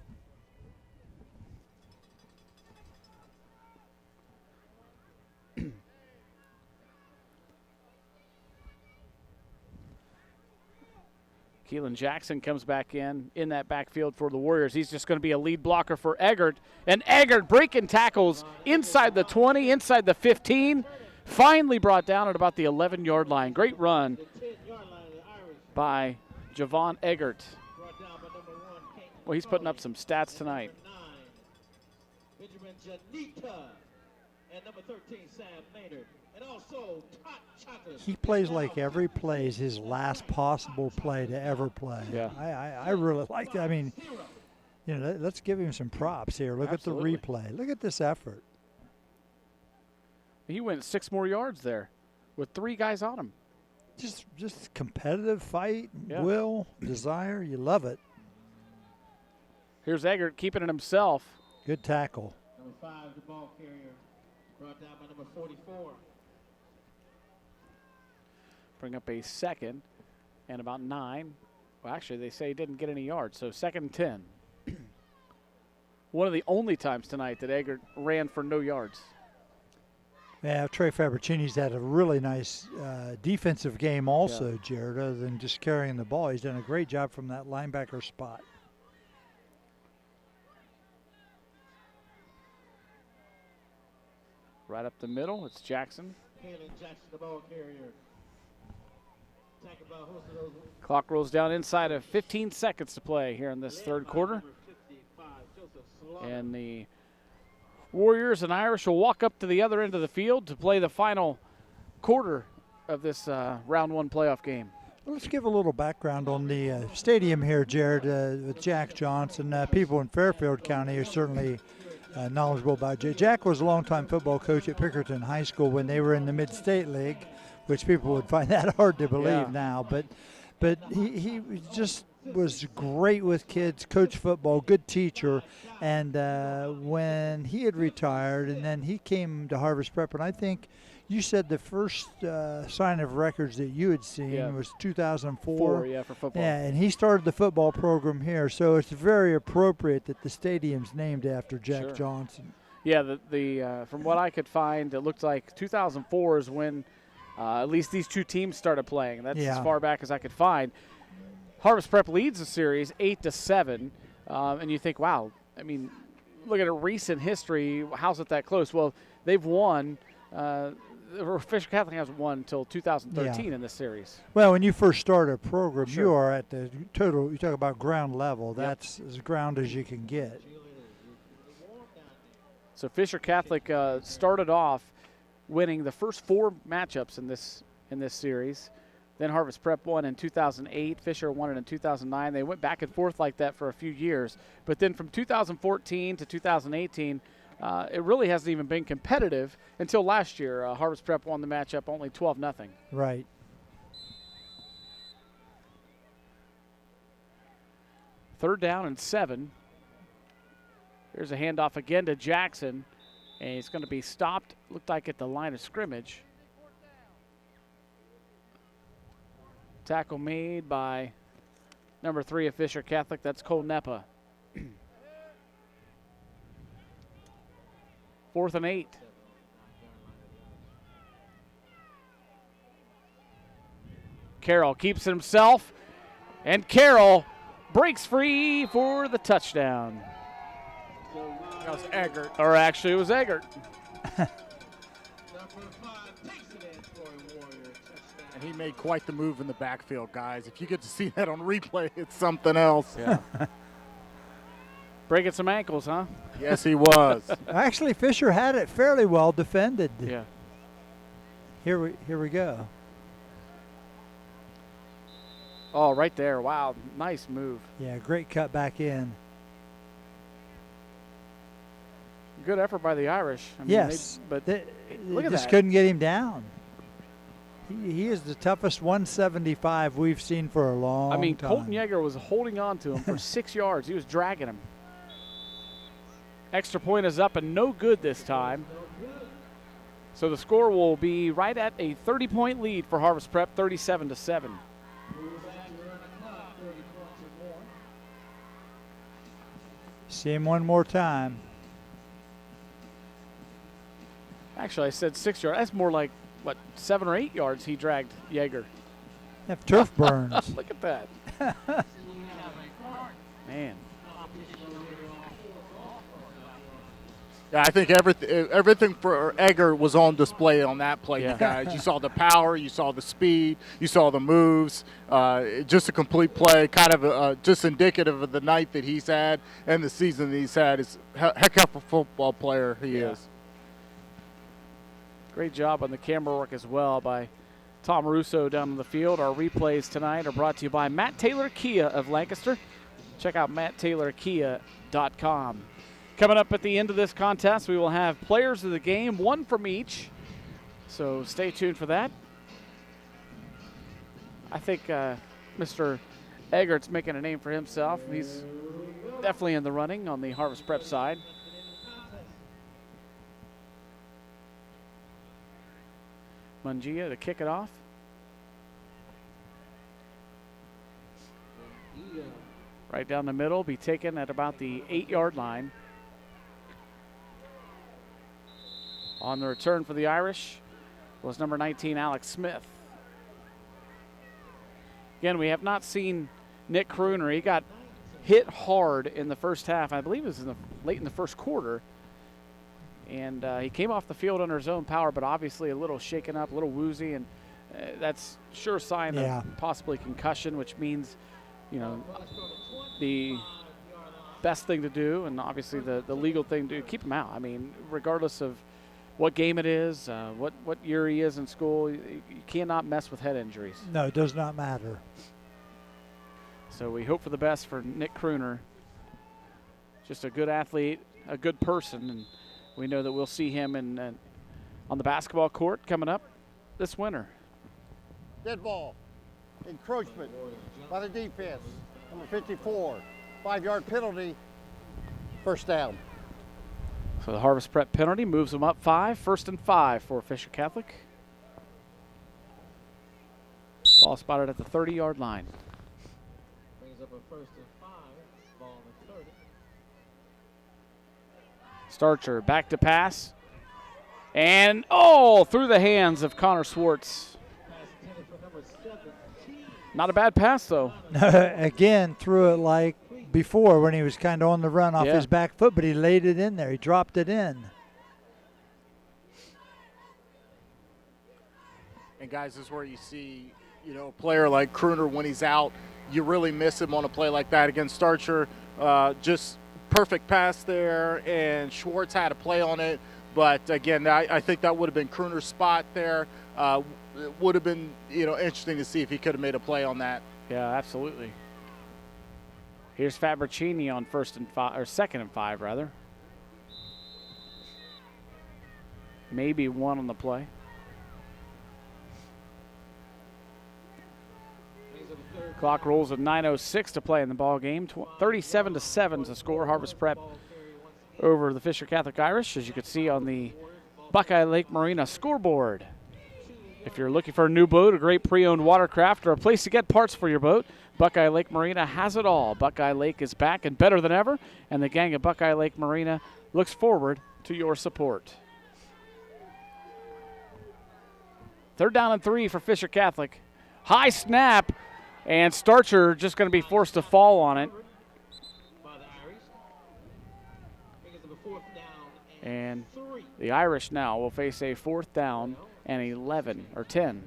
Keelan Jackson comes back in that backfield for the Warriors. He's just going to be a lead blocker for Eggert. And Eggert breaking tackles inside the 20, inside the 15. Finally brought down at about the 11-yard line. Great run by Javon Eggert. Well, he's putting up some stats tonight. Benjamin Janita and number 13, Sam Maynard. And also Hot Chocolate. He plays like every play is his last possible play to ever play. Yeah. I really like that. I mean, let's give him some props here. Look Absolutely. at the replay. Look at this effort. He went 6 more yards there with 3 guys on him. Just competitive fight, Yeah. will, desire. You love it. Here's Eggert keeping it himself. Good tackle. Number 5, the ball carrier, brought down by number 44. Bring up a 2nd and about 9. Well, actually, they say he didn't get any yards, so 2nd and 10. One of the only times tonight that Eggert ran for no yards. Yeah, Trey Fabricini's had a really nice defensive game also, Jared, other than just carrying the ball. He's done a great job from that linebacker spot. Right up the middle, it's Jackson. Kalen Jackson, the ball carrier. Clock rolls down inside of 15 seconds to play here in this third quarter. And the Warriors and Irish will walk up to the other end of the field to play the final quarter of this round one playoff game. Let's give a little background on the stadium here, Jared, with Jack Johnson. People in Fairfield County are certainly knowledgeable about Jack. Jack was a longtime football coach at Pickerton High School when they were in the Mid-State League, which people would find that hard to believe now. But he just was great with kids, coached football, good teacher. And when he had retired, and then he came to Harvest Prep, and I think you said the first sign of records that you had seen was 2004. For football. Yeah, and he started the football program here, so it's very appropriate that the stadium's named after Jack Johnson. Yeah, the from what I could find, it looked like 2004 is when at least these two teams started playing. That's as far back as I could find. Harvest Prep leads the series 8-7, and you think, wow, I mean, look at a recent history. How's it that close? Well, they've won. Fisher Catholic hasn't won until 2013 in this series. Well, when you first start a program, you are at the total, you talk about ground level. That's as ground as you can get. So Fisher Catholic started off winning the first 4 matchups in this series. Then Harvest Prep won in 2008. Fisher won it in 2009. They went back and forth like that for a few years. But then from 2014 to 2018, it really hasn't even been competitive until last year. Harvest Prep won the matchup only 12-0. Right. Third down and 7. Here's a handoff again to Jackson, and he's going to be stopped, looked like at the line of scrimmage. Tackle made by number 3 of Fisher Catholic. That's Cole Nepa. 4th and 8. Carroll keeps it himself, and Carroll breaks free for the touchdown. That was Eggert. Or actually, it was Eggert. And he made quite the move in the backfield, guys. If you get to see that on replay, it's something else. Yeah. Breaking some ankles, huh? Yes, he was. Actually, Fisher had it fairly well defended. Yeah. Here we go. Oh, right there. Wow, nice move. Yeah, great cut back in. Good effort by the Irish. I mean, yes, but look at just that. Couldn't get him down. He is the toughest 175 we've seen for a long time. I mean, Colton Yeager was holding on to him for 6 yards. He was dragging him. Extra point is up and no good this time. So the score will be right at a 30-point lead for Harvest Prep, 37-7. See him one more time. Actually, I said 6 yards. That's more like, what, 7 or 8 yards he dragged Yeager. Have turf burns. Look at that. Man. Yeah, I think everything for Eggert was on display on that play, you guys. You saw the power, you saw the speed, you saw the moves. Just a complete play, kind of just indicative of the night that he's had and the season that he's had. Is heck of a football player he is. Great job on the camera work as well by Tom Russo down in the field. Our replays tonight are brought to you by Matt Taylor Kia of Lancaster. Check out matttaylorkia.com. Coming up at the end of this contest, we will have players of the game, one from each. So stay tuned for that. I think Mr. Eggert's making a name for himself. He's definitely in the running on the Harvest Prep side. Mungia to kick it off. Right down the middle, be taken at about the 8-yard line. On the return for the Irish was number 19, Alex Smith. Again, we have not seen Nick Kruner. He got hit hard in the first half. I believe it was late in the first quarter. And he came off the field under his own power, but obviously a little shaken up, a little woozy, and that's sure sign of possibly concussion, which means, you know, the best thing to do and obviously the legal thing to do, keep him out. I mean, regardless of what game it is, what year he is in school, you cannot mess with head injuries. No, it does not matter. So we hope for the best for Nick Kruner. Just a good athlete, a good person, and we know that we'll see him on the basketball court coming up this winter. Dead ball. Encroachment by the defense. Number 54. 5-yard penalty. First down. So the Harvest Prep penalty moves them up 5. 1st and 5 for Fisher Catholic. Ball spotted at the 30-yard line. Brings up a 1st and 5. Ball on the 30. Starcher back to pass. And, through the hands of Connor Swartz. Not a bad pass, though. Again, threw it like before when he was kind of on the run off his back foot, but he laid it in there. He dropped it in. And, guys, this is where you see, you know, a player like Kruner, when he's out, you really miss him on a play like that. Against Starcher, just perfect pass there, and Schwartz had a play on it. But, again, I think that would have been Kruner's spot there. It would have been, you know, interesting to see if he could have made a play on that. Yeah, absolutely. Here's Fabricini on 2nd and 5 rather. Maybe 1 on the play. Clock rolls at 9:06 to play in the ball game. 37-7 to score. Harvest Prep over the Fisher Catholic Irish, as you can see on the Buckeye Lake Marina scoreboard. If you're looking for a new boat, a great pre-owned watercraft, or a place to get parts for your boat, Buckeye Lake Marina has it all. Buckeye Lake is back and better than ever, and the gang at Buckeye Lake Marina looks forward to your support. 3rd down and 3 for Fisher Catholic. High snap, and Starcher just going to be forced to fall on it. And the Irish now will face a 4th down and 11 or 10.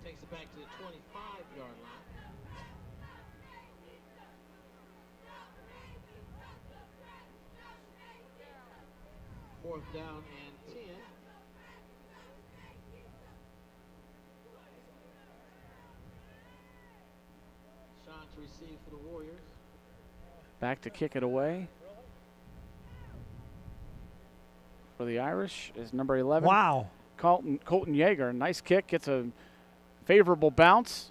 Takes it back to the 25-yard line. Fourth down and 10. Sean to receive for the Warriors. Back to kick it away for the Irish is number 11. Wow. Colton Yeager. Nice kick. Gets a favorable bounce.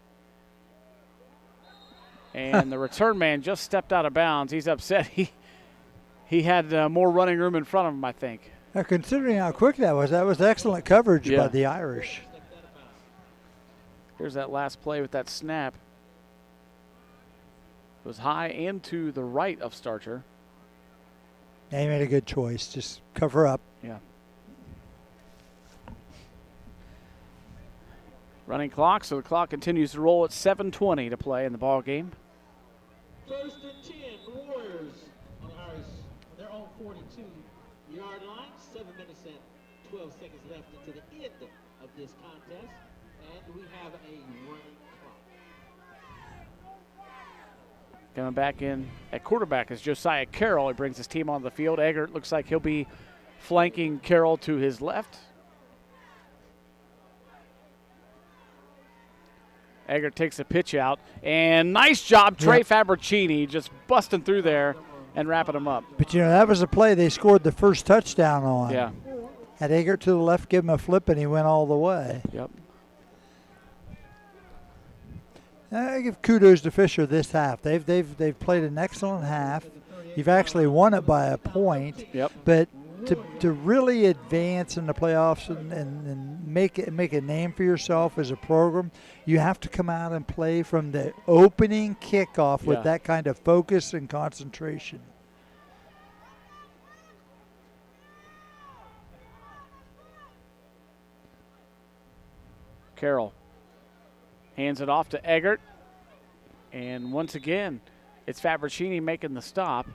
And the return man just stepped out of bounds. He's upset. He had more running room in front of him, I think. Now, considering how quick that was excellent coverage by the Irish. Here's that last play with that snap. It was high and to the right of Starcher. Yeah, he made a good choice. Just cover up. Yeah. Running clock, so the clock continues to roll at 7:20 to play in the ball game. 1st and 10, Warriors on Irish. Their own 42-yard line. 7 minutes and 12 seconds left into the end of this contest. And we have a running clock. Coming back in at quarterback is Josiah Carroll. He brings his team on the field. Eggert looks like he'll be flanking Carroll to his left. Eggert takes a pitch out, and nice job, Trey Fabricini, just busting through there and wrapping him up. But, you know, that was a play they scored the first touchdown on. Yeah. Had Eggert to the left, give him a flip, and he went all the way. Yep. I give kudos to Fisher this half. They've played an excellent half. You've actually won it by a point. Yep. But to really advance in the playoffs and make a name for yourself as a program, you have to come out and play from the opening kickoff with that kind of focus and concentration. Carroll hands it off to Eggert. And once again, it's Fabricini making the stop.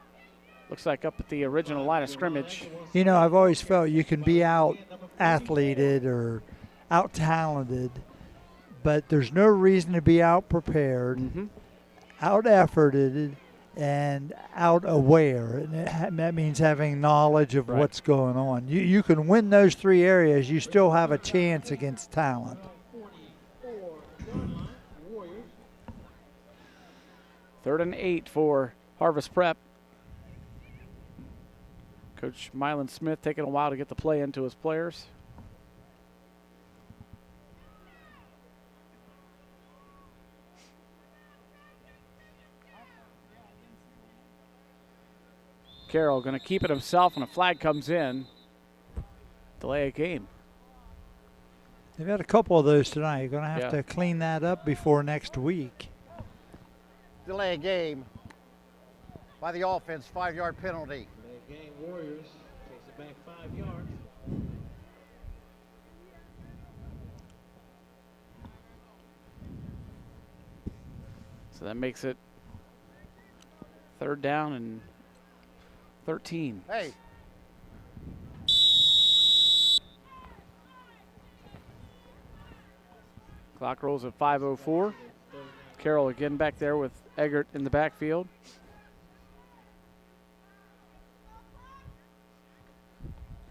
Looks like up at the original line of scrimmage. You know, I've always felt you can be out-athleted or out-talented, but there's no reason to be out-prepared, out-efforted, and out-aware. And that means having knowledge of what's going on. You can win those three areas. You still have a chance against talent. Third and 8 for Harvest Prep. Coach Mylan Smith taking a while to get the play into his players. Carroll going to keep it himself, and a flag comes in. Delay a game. They've had a couple of those tonight. You're going to have to clean that up before next week. Delay a game by the offense, 5-yard penalty. Delay game, Warriors takes it back 5 yards. So that makes it 3rd down and 13. Hey. Clock rolls at 5:04. Carroll again back there with Eggert in the backfield.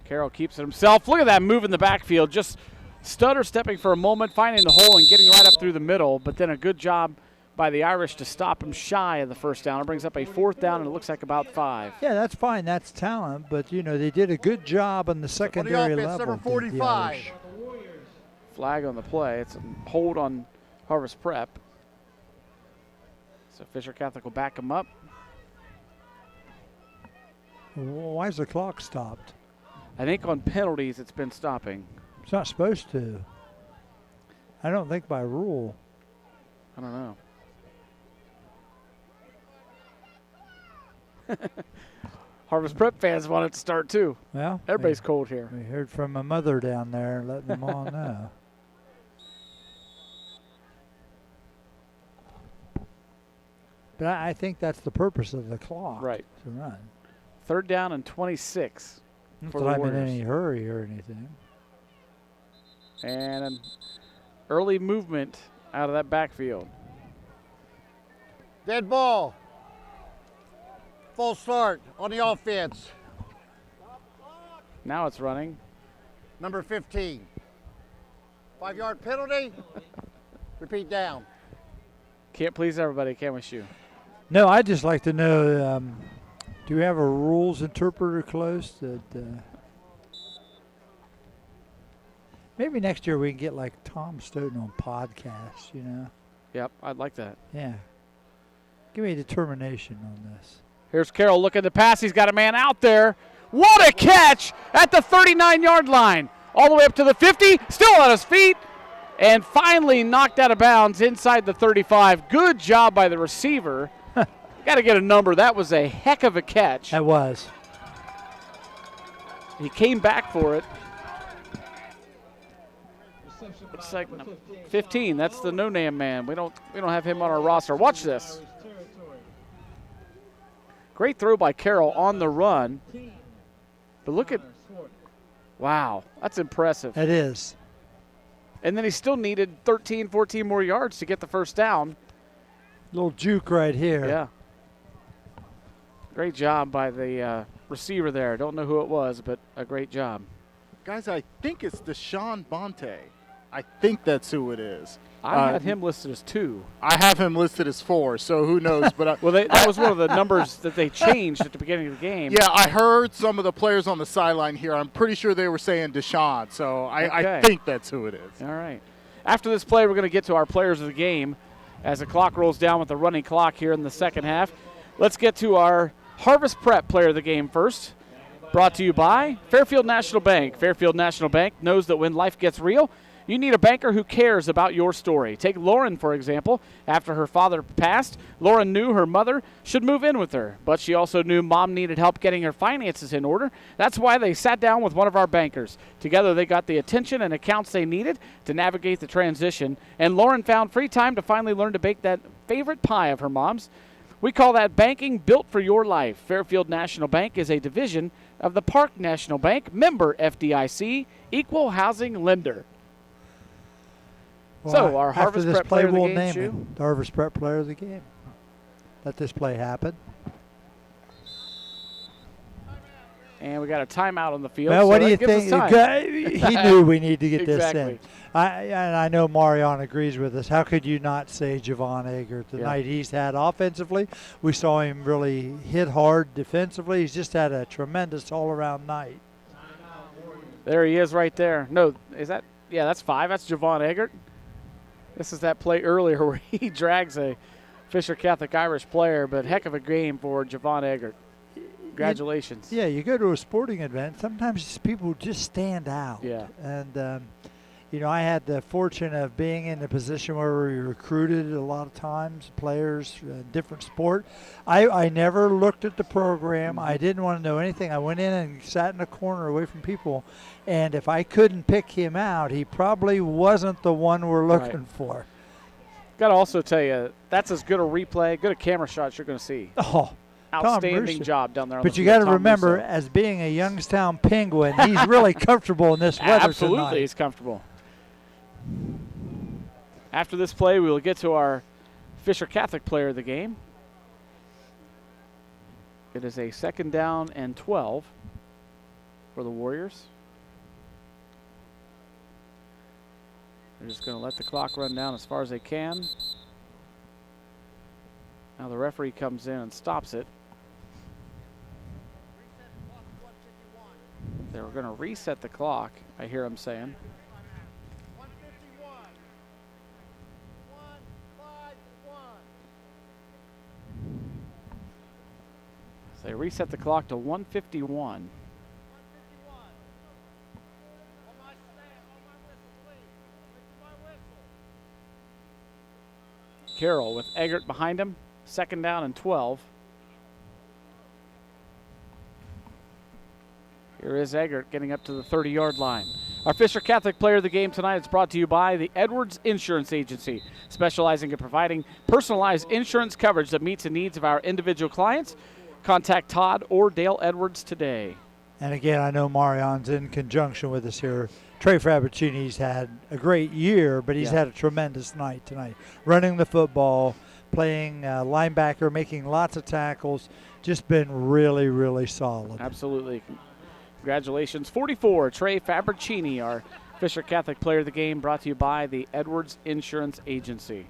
Carroll keeps it himself. Look at that move in the backfield. Just stutter stepping for a moment, finding the hole and getting right up through the middle. But then a good job by the Irish to stop him shy of the first down. It brings up a 4th down, and it looks like about 5. Yeah, that's fine. That's talent. But, you know, they did a good job on the secondary level. Number 45. Flag on the play. It's a hold on Harvest Prep. So Fisher Catholic will back him up. Why is the clock stopped? I think on penalties it's been stopping. It's not supposed to. I don't think by rule. I don't know. Harvest Prep fans want it to start too. Well, everybody's cold here. We heard from my mother down there, letting them all know. But I think that's the purpose of the clock. Right. To run. 3rd down and 26. Not for that the I'm in Warriors. any hurry or anything. And an early movement out of that backfield. Dead ball. Full start on the offense. Now it's running. Number 15. 5-yard penalty. Repeat down. Can't please everybody, can we, Shu? No, I'd just like to know, do we have a rules interpreter close that maybe next year we can get like Tom Stoughton on podcasts, you know? Yep, I'd like that. Yeah. Give me a determination on this. Here's Carroll looking to pass. He's got a man out there. What a catch at the 39-yard line. All the way up to the 50, still on his feet, and finally knocked out of bounds inside the 35. Good job by the receiver. Got to get a number. That was a heck of a catch. That was. He came back for it. It's like 15. That's the no-name man. We don't have him on our roster. Watch this. Great throw by Carroll on the run. But look at, wow, that's impressive. It is. And then he still needed 13, 14 more yards to get the first down. Little juke right here. Yeah. Great job by the receiver there. Don't know who it was, but a great job. Guys, I think it's Deshaun Bonte. I think that's who it is. I had him listed as 2. I have him listed as 4, so who knows? But well, that was one of the numbers that they changed at the beginning of the game. Yeah, I heard some of the players on the sideline here. I'm pretty sure they were saying Deshaun, so I think that's who it is. All right. After this play, we're going to get to our players of the game as the clock rolls down with the running clock here in the second half. Let's get to our Harvest Prep player of the game first. Brought to you by Fairfield National Bank. Fairfield National Bank knows that when life gets real, You need a banker who cares about your story. Take Lauren, for example. After her father passed, Lauren knew her mother should move in with her, but she also knew Mom needed help getting her finances in order. That's why they sat down with one of our bankers. Together, they got the attention and accounts they needed to navigate the transition, and Lauren found free time to finally learn to bake that favorite pie of her mom's. We call that banking built for your life. Fairfield National Bank is a division of the Park National Bank, member FDIC, equal housing lender. Well, So our after Harvest this Prep play, player of the we'll game, name Shu? him the Harvest Prep player of the game. Let this play happen. And we got a timeout on the field. Well, so what do that you gives us think? time. He knew we need to get Exactly. this in. And I know Marion agrees with us. How could you not say Javon Eggert? The Yeah. night he's had offensively, we saw him really hit hard defensively. He's just had a tremendous all-around night. There he is right there. No, is that? Yeah, that's 5. That's Javon Eggert. This is that play earlier where he drags a Fisher Catholic Irish player, but heck of a game for Javon Eggert. Congratulations. Yeah, you go to a sporting event, sometimes people just stand out. Yeah. And, you know, I had the fortune of being in a position where we recruited a lot of times players, different sport. I never looked at the program. I didn't want to know anything. I went in and sat in a corner away from people. And if I couldn't pick him out, he probably wasn't the one we're looking for. Got to also tell you, that's as good a replay, good a camera shot as you're going to see. Oh, outstanding job down there on But the you field, got to Tom remember, Russo. as being a Youngstown Penguin, he's really comfortable in this weather Absolutely, tonight. he's comfortable. After this play, we will get to our Fisher Catholic player of the game. It is a 2nd down and 12 for the Warriors. They're just going to let the clock run down as far as they can. Now the referee comes in and stops it. They were going to reset the clock, I hear him saying. So they reset the clock to 1:51. Carroll with Eggert behind him. 2nd down and 12. Here is Eggert getting up to the 30-yard line. Our Fisher Catholic player of the game tonight is brought to you by the Edwards Insurance Agency, specializing in providing personalized insurance coverage that meets the needs of our individual clients. Contact Todd or Dale Edwards today. And again, I know Marion's in conjunction with us here. Trey Frappuccini's had a great year, but he's had a tremendous night tonight. Running the football, playing linebacker, making lots of tackles, just been really, really solid. Absolutely. Congratulations. 44, Trey Fabricini, our Fisher Catholic player of the game, brought to you by the Edwards Insurance Agency.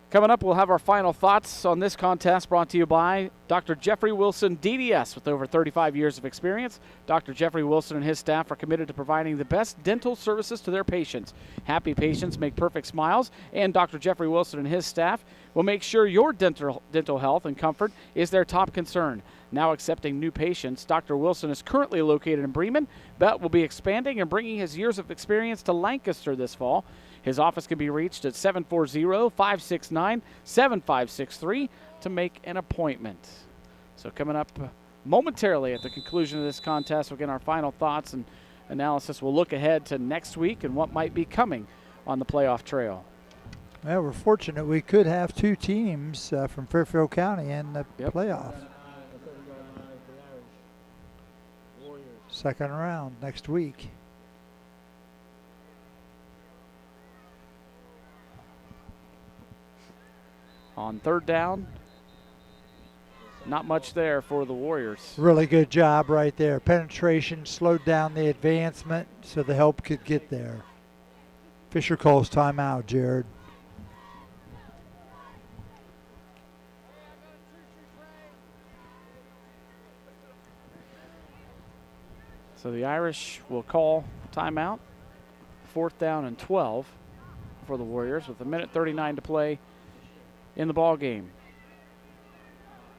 Coming up, we'll have our final thoughts on this contest brought to you by Dr. Jeffrey Wilson, DDS, with over 35 years of experience. Dr. Jeffrey Wilson and his staff are committed to providing the best dental services to their patients. Happy patients make perfect smiles, and Dr. Jeffrey Wilson and his staff will make sure your dental health and comfort is their top concern. Now accepting new patients, Dr. Wilson is currently located in Bremen, but will be expanding and bringing his years of experience to Lancaster this fall. His office can be reached at 740-569-7563 to make an appointment. So coming up momentarily at the conclusion of this contest, we'll get our final thoughts and analysis. We'll look ahead to next week and what might be coming on the playoff trail. Well, we're fortunate we could have 2 teams from Fairfield County in the playoff. 2nd round next week. On 3rd down, not much there for the Warriors. Really good job right there. Penetration slowed down the advancement so the help could get there. Fisher calls timeout, Jared. So the Irish will call timeout. 4th down and 12 for the Warriors with 1:39 to play in the ball game.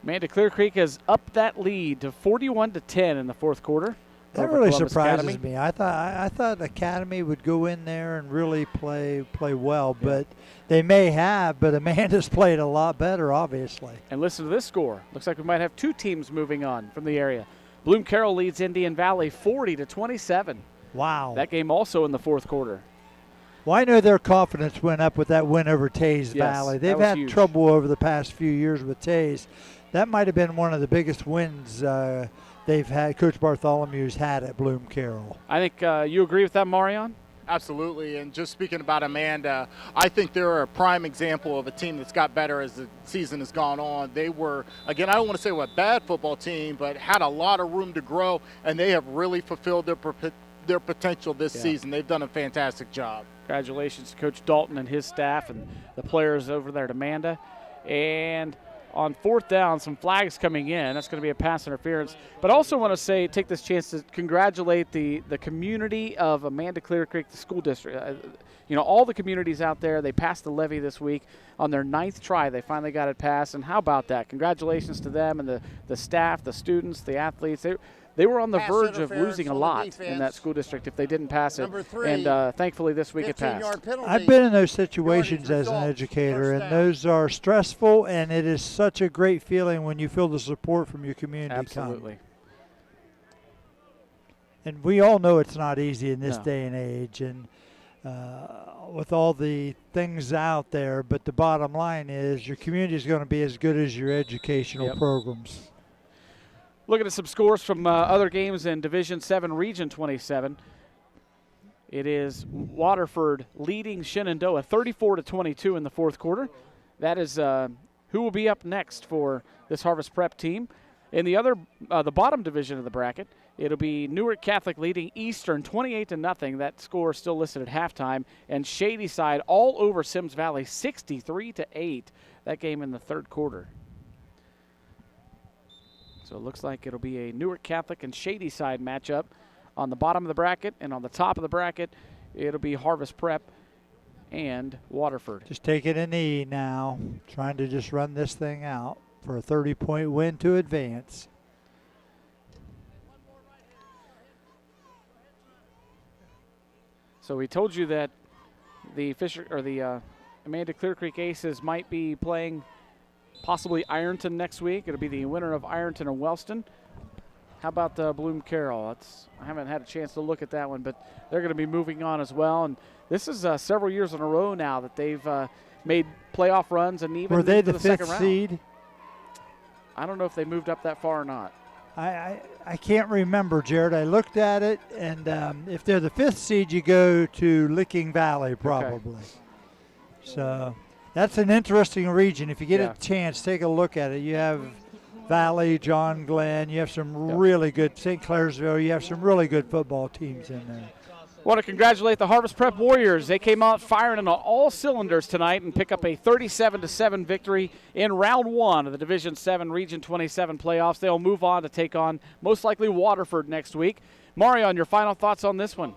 Amanda Clear Creek has upped that lead to 41-10 in the 4th quarter. That over really Columbus surprises Academy. me. I thought Academy would go in there and really play well, but they may have. But Amanda's played a lot better, obviously. And listen to this score. Looks like we might have 2 teams moving on from the area. Bloom Carroll leads Indian Valley 40-27. Wow. That game also in the fourth quarter. Well, I know their confidence went up with that win over Tays Valley. They've had huge. trouble over the past few years with Tays. That might have been one of the biggest wins they've had. Coach Bartholomew's had at Bloom Carroll. I think you agree with that, Marion? Absolutely, and just speaking about Amanda, I think they're a prime example of a team that's got better as the season has gone on. They were, again, I don't want to say we're a bad football team, but had a lot of room to grow, and they have really fulfilled their potential this season. They've done a fantastic job. Congratulations to Coach Dalton and his staff and the players over there at Amanda. And on fourth down, some flags coming in. That's going to be a pass interference. But I also want to take this chance to congratulate the community of Amanda Clear Creek, the school district. All the communities out there, they passed the levy this week on their 9th try. They finally got it passed. And how about that? Congratulations to them and the staff, the students, the athletes. They were on the verge of losing a lot in that school district if they didn't pass it. And thankfully this week it passed. I've been in those situations as an educator, and those are stressful, and it is such a great feeling when you feel the support from your community. Absolutely. And we all know it's not easy in this day and age, and with all the things out there, but the bottom line is your community is going to be as good as your educational programs. Looking at some scores from other games in Division 7, Region 27. It is Waterford leading Shenandoah 34-22 in the fourth quarter. That is who will be up next for this Harvest Prep team. In the other, the bottom division of the bracket, it'll be Newark Catholic leading Eastern 28-0. That score is still listed at halftime. And Shadyside all over Sims Valley 63-8. That game in the third quarter. So it looks like it'll be a Newark Catholic and Shadyside matchup on the bottom of the bracket, and on the top of the bracket, it'll be Harvest Prep and Waterford. Just taking a knee now, trying to just run this thing out for a 30-point win to advance. So we told you that the Amanda Clear Creek Aces might be playing possibly Ironton next week. It'll be the winner of Ironton and Wellston. How about Bloom Carroll? I haven't had a chance to look at that one, but they're going to be moving on as well. And this is several years in a row now that they've made playoff runs and even were they into the second fifth round. seed? I don't know if they moved up that far or not. I can't remember, Jared. I looked at it, and if they're the fifth seed, you go to Licking Valley probably. Okay. So that's an interesting region. If you get a chance, take a look at it. You have Valley, John Glenn. You have some really good, St. Clairsville. You have some really good football teams in there. Want to congratulate the Harvest Prep Warriors. They came out firing on all cylinders tonight and pick up a 37-7 victory in round 1 of the Division 7 Region 27 playoffs. They'll move on to take on most likely Waterford next week. Marion, your final thoughts on this one?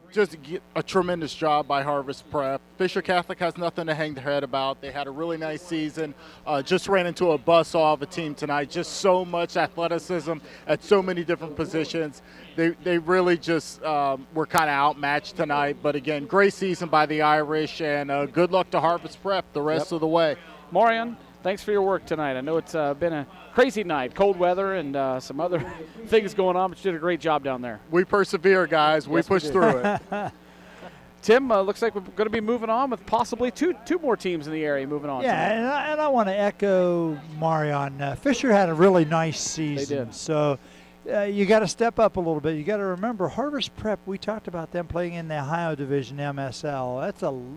Just a tremendous job by Harvest Prep. Fisher Catholic has nothing to hang their head about. They had a really nice season. Just ran into a buzzsaw of a team tonight. Just so much athleticism at so many different positions. They really just were kind of outmatched tonight. But again, great season by the Irish, and good luck to Harvest Prep the rest of the way. Marion, thanks for your work tonight. I know it's been a crazy night, cold weather and some other things going on, but you did a great job down there. We persevere, guys. We push through it. Tim, looks like we're going to be moving on with possibly two more teams in the area moving on. Yeah, and I want to echo Marion. Fisher had a really nice season. They did. So you got to step up a little bit. You got to remember Harvest Prep, we talked about them playing in the Ohio Division MSL.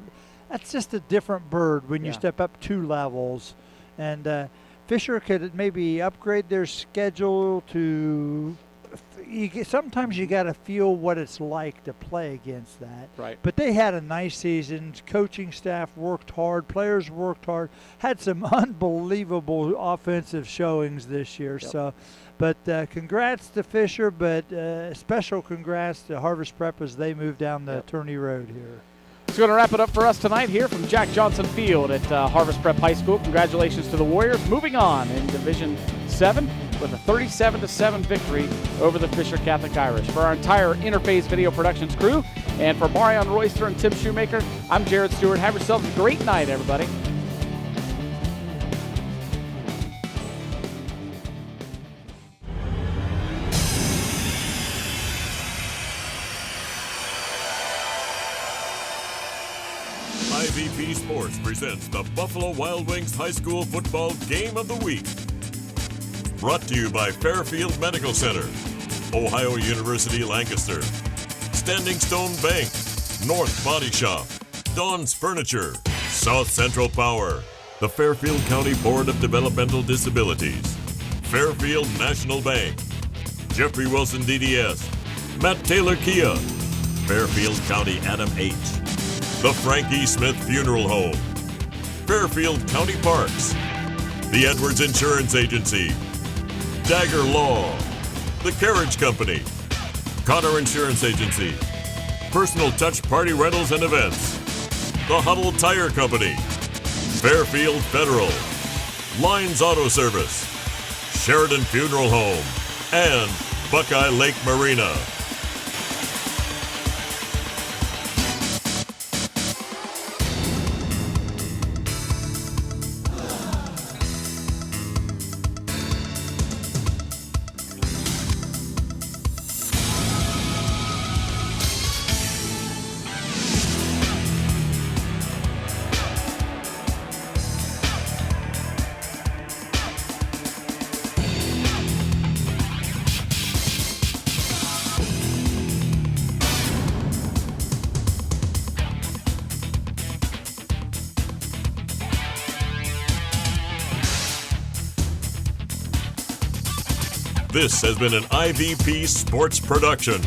That's just a different bird when you step up 2 levels. And Fisher could maybe upgrade their schedule to sometimes you got to feel what it's like to play against that. Right. But they had a nice season. Coaching staff worked hard. Players worked hard. Had some unbelievable offensive showings this year. Yep. So, but congrats to Fisher, but special congrats to Harvest Prep as they move down the Turney Road here. It's going to wrap it up for us tonight here from Jack Johnson Field at Harvest Prep High School. Congratulations to the Warriors. Moving on in Division 7. with a 37-7 victory over the Fisher Catholic Irish. For our entire Interface Video Productions crew, and for Marion Royster and Tim Shoemaker, I'm Jared Stewart. Have yourselves a great night, everybody. IVP Sports presents the Buffalo Wild Wings High School Football Game of the Week. Brought to you by Fairfield Medical Center, Ohio University Lancaster, Standing Stone Bank, North Body Shop, Dawn's Furniture, South Central Power, the Fairfield County Board of Developmental Disabilities, Fairfield National Bank, Jeffrey Wilson DDS, Matt Taylor Kia, Fairfield County Adam H., the Frankie Smith Funeral Home, Fairfield County Parks, the Edwards Insurance Agency, Dagger Law, the Carriage Company, Connor Insurance Agency, Personal Touch Party Rentals and Events, the Huddle Tire Company, Fairfield Federal, Lines Auto Service, Sheridan Funeral Home, and Buckeye Lake Marina. This has been an IVP Sports production.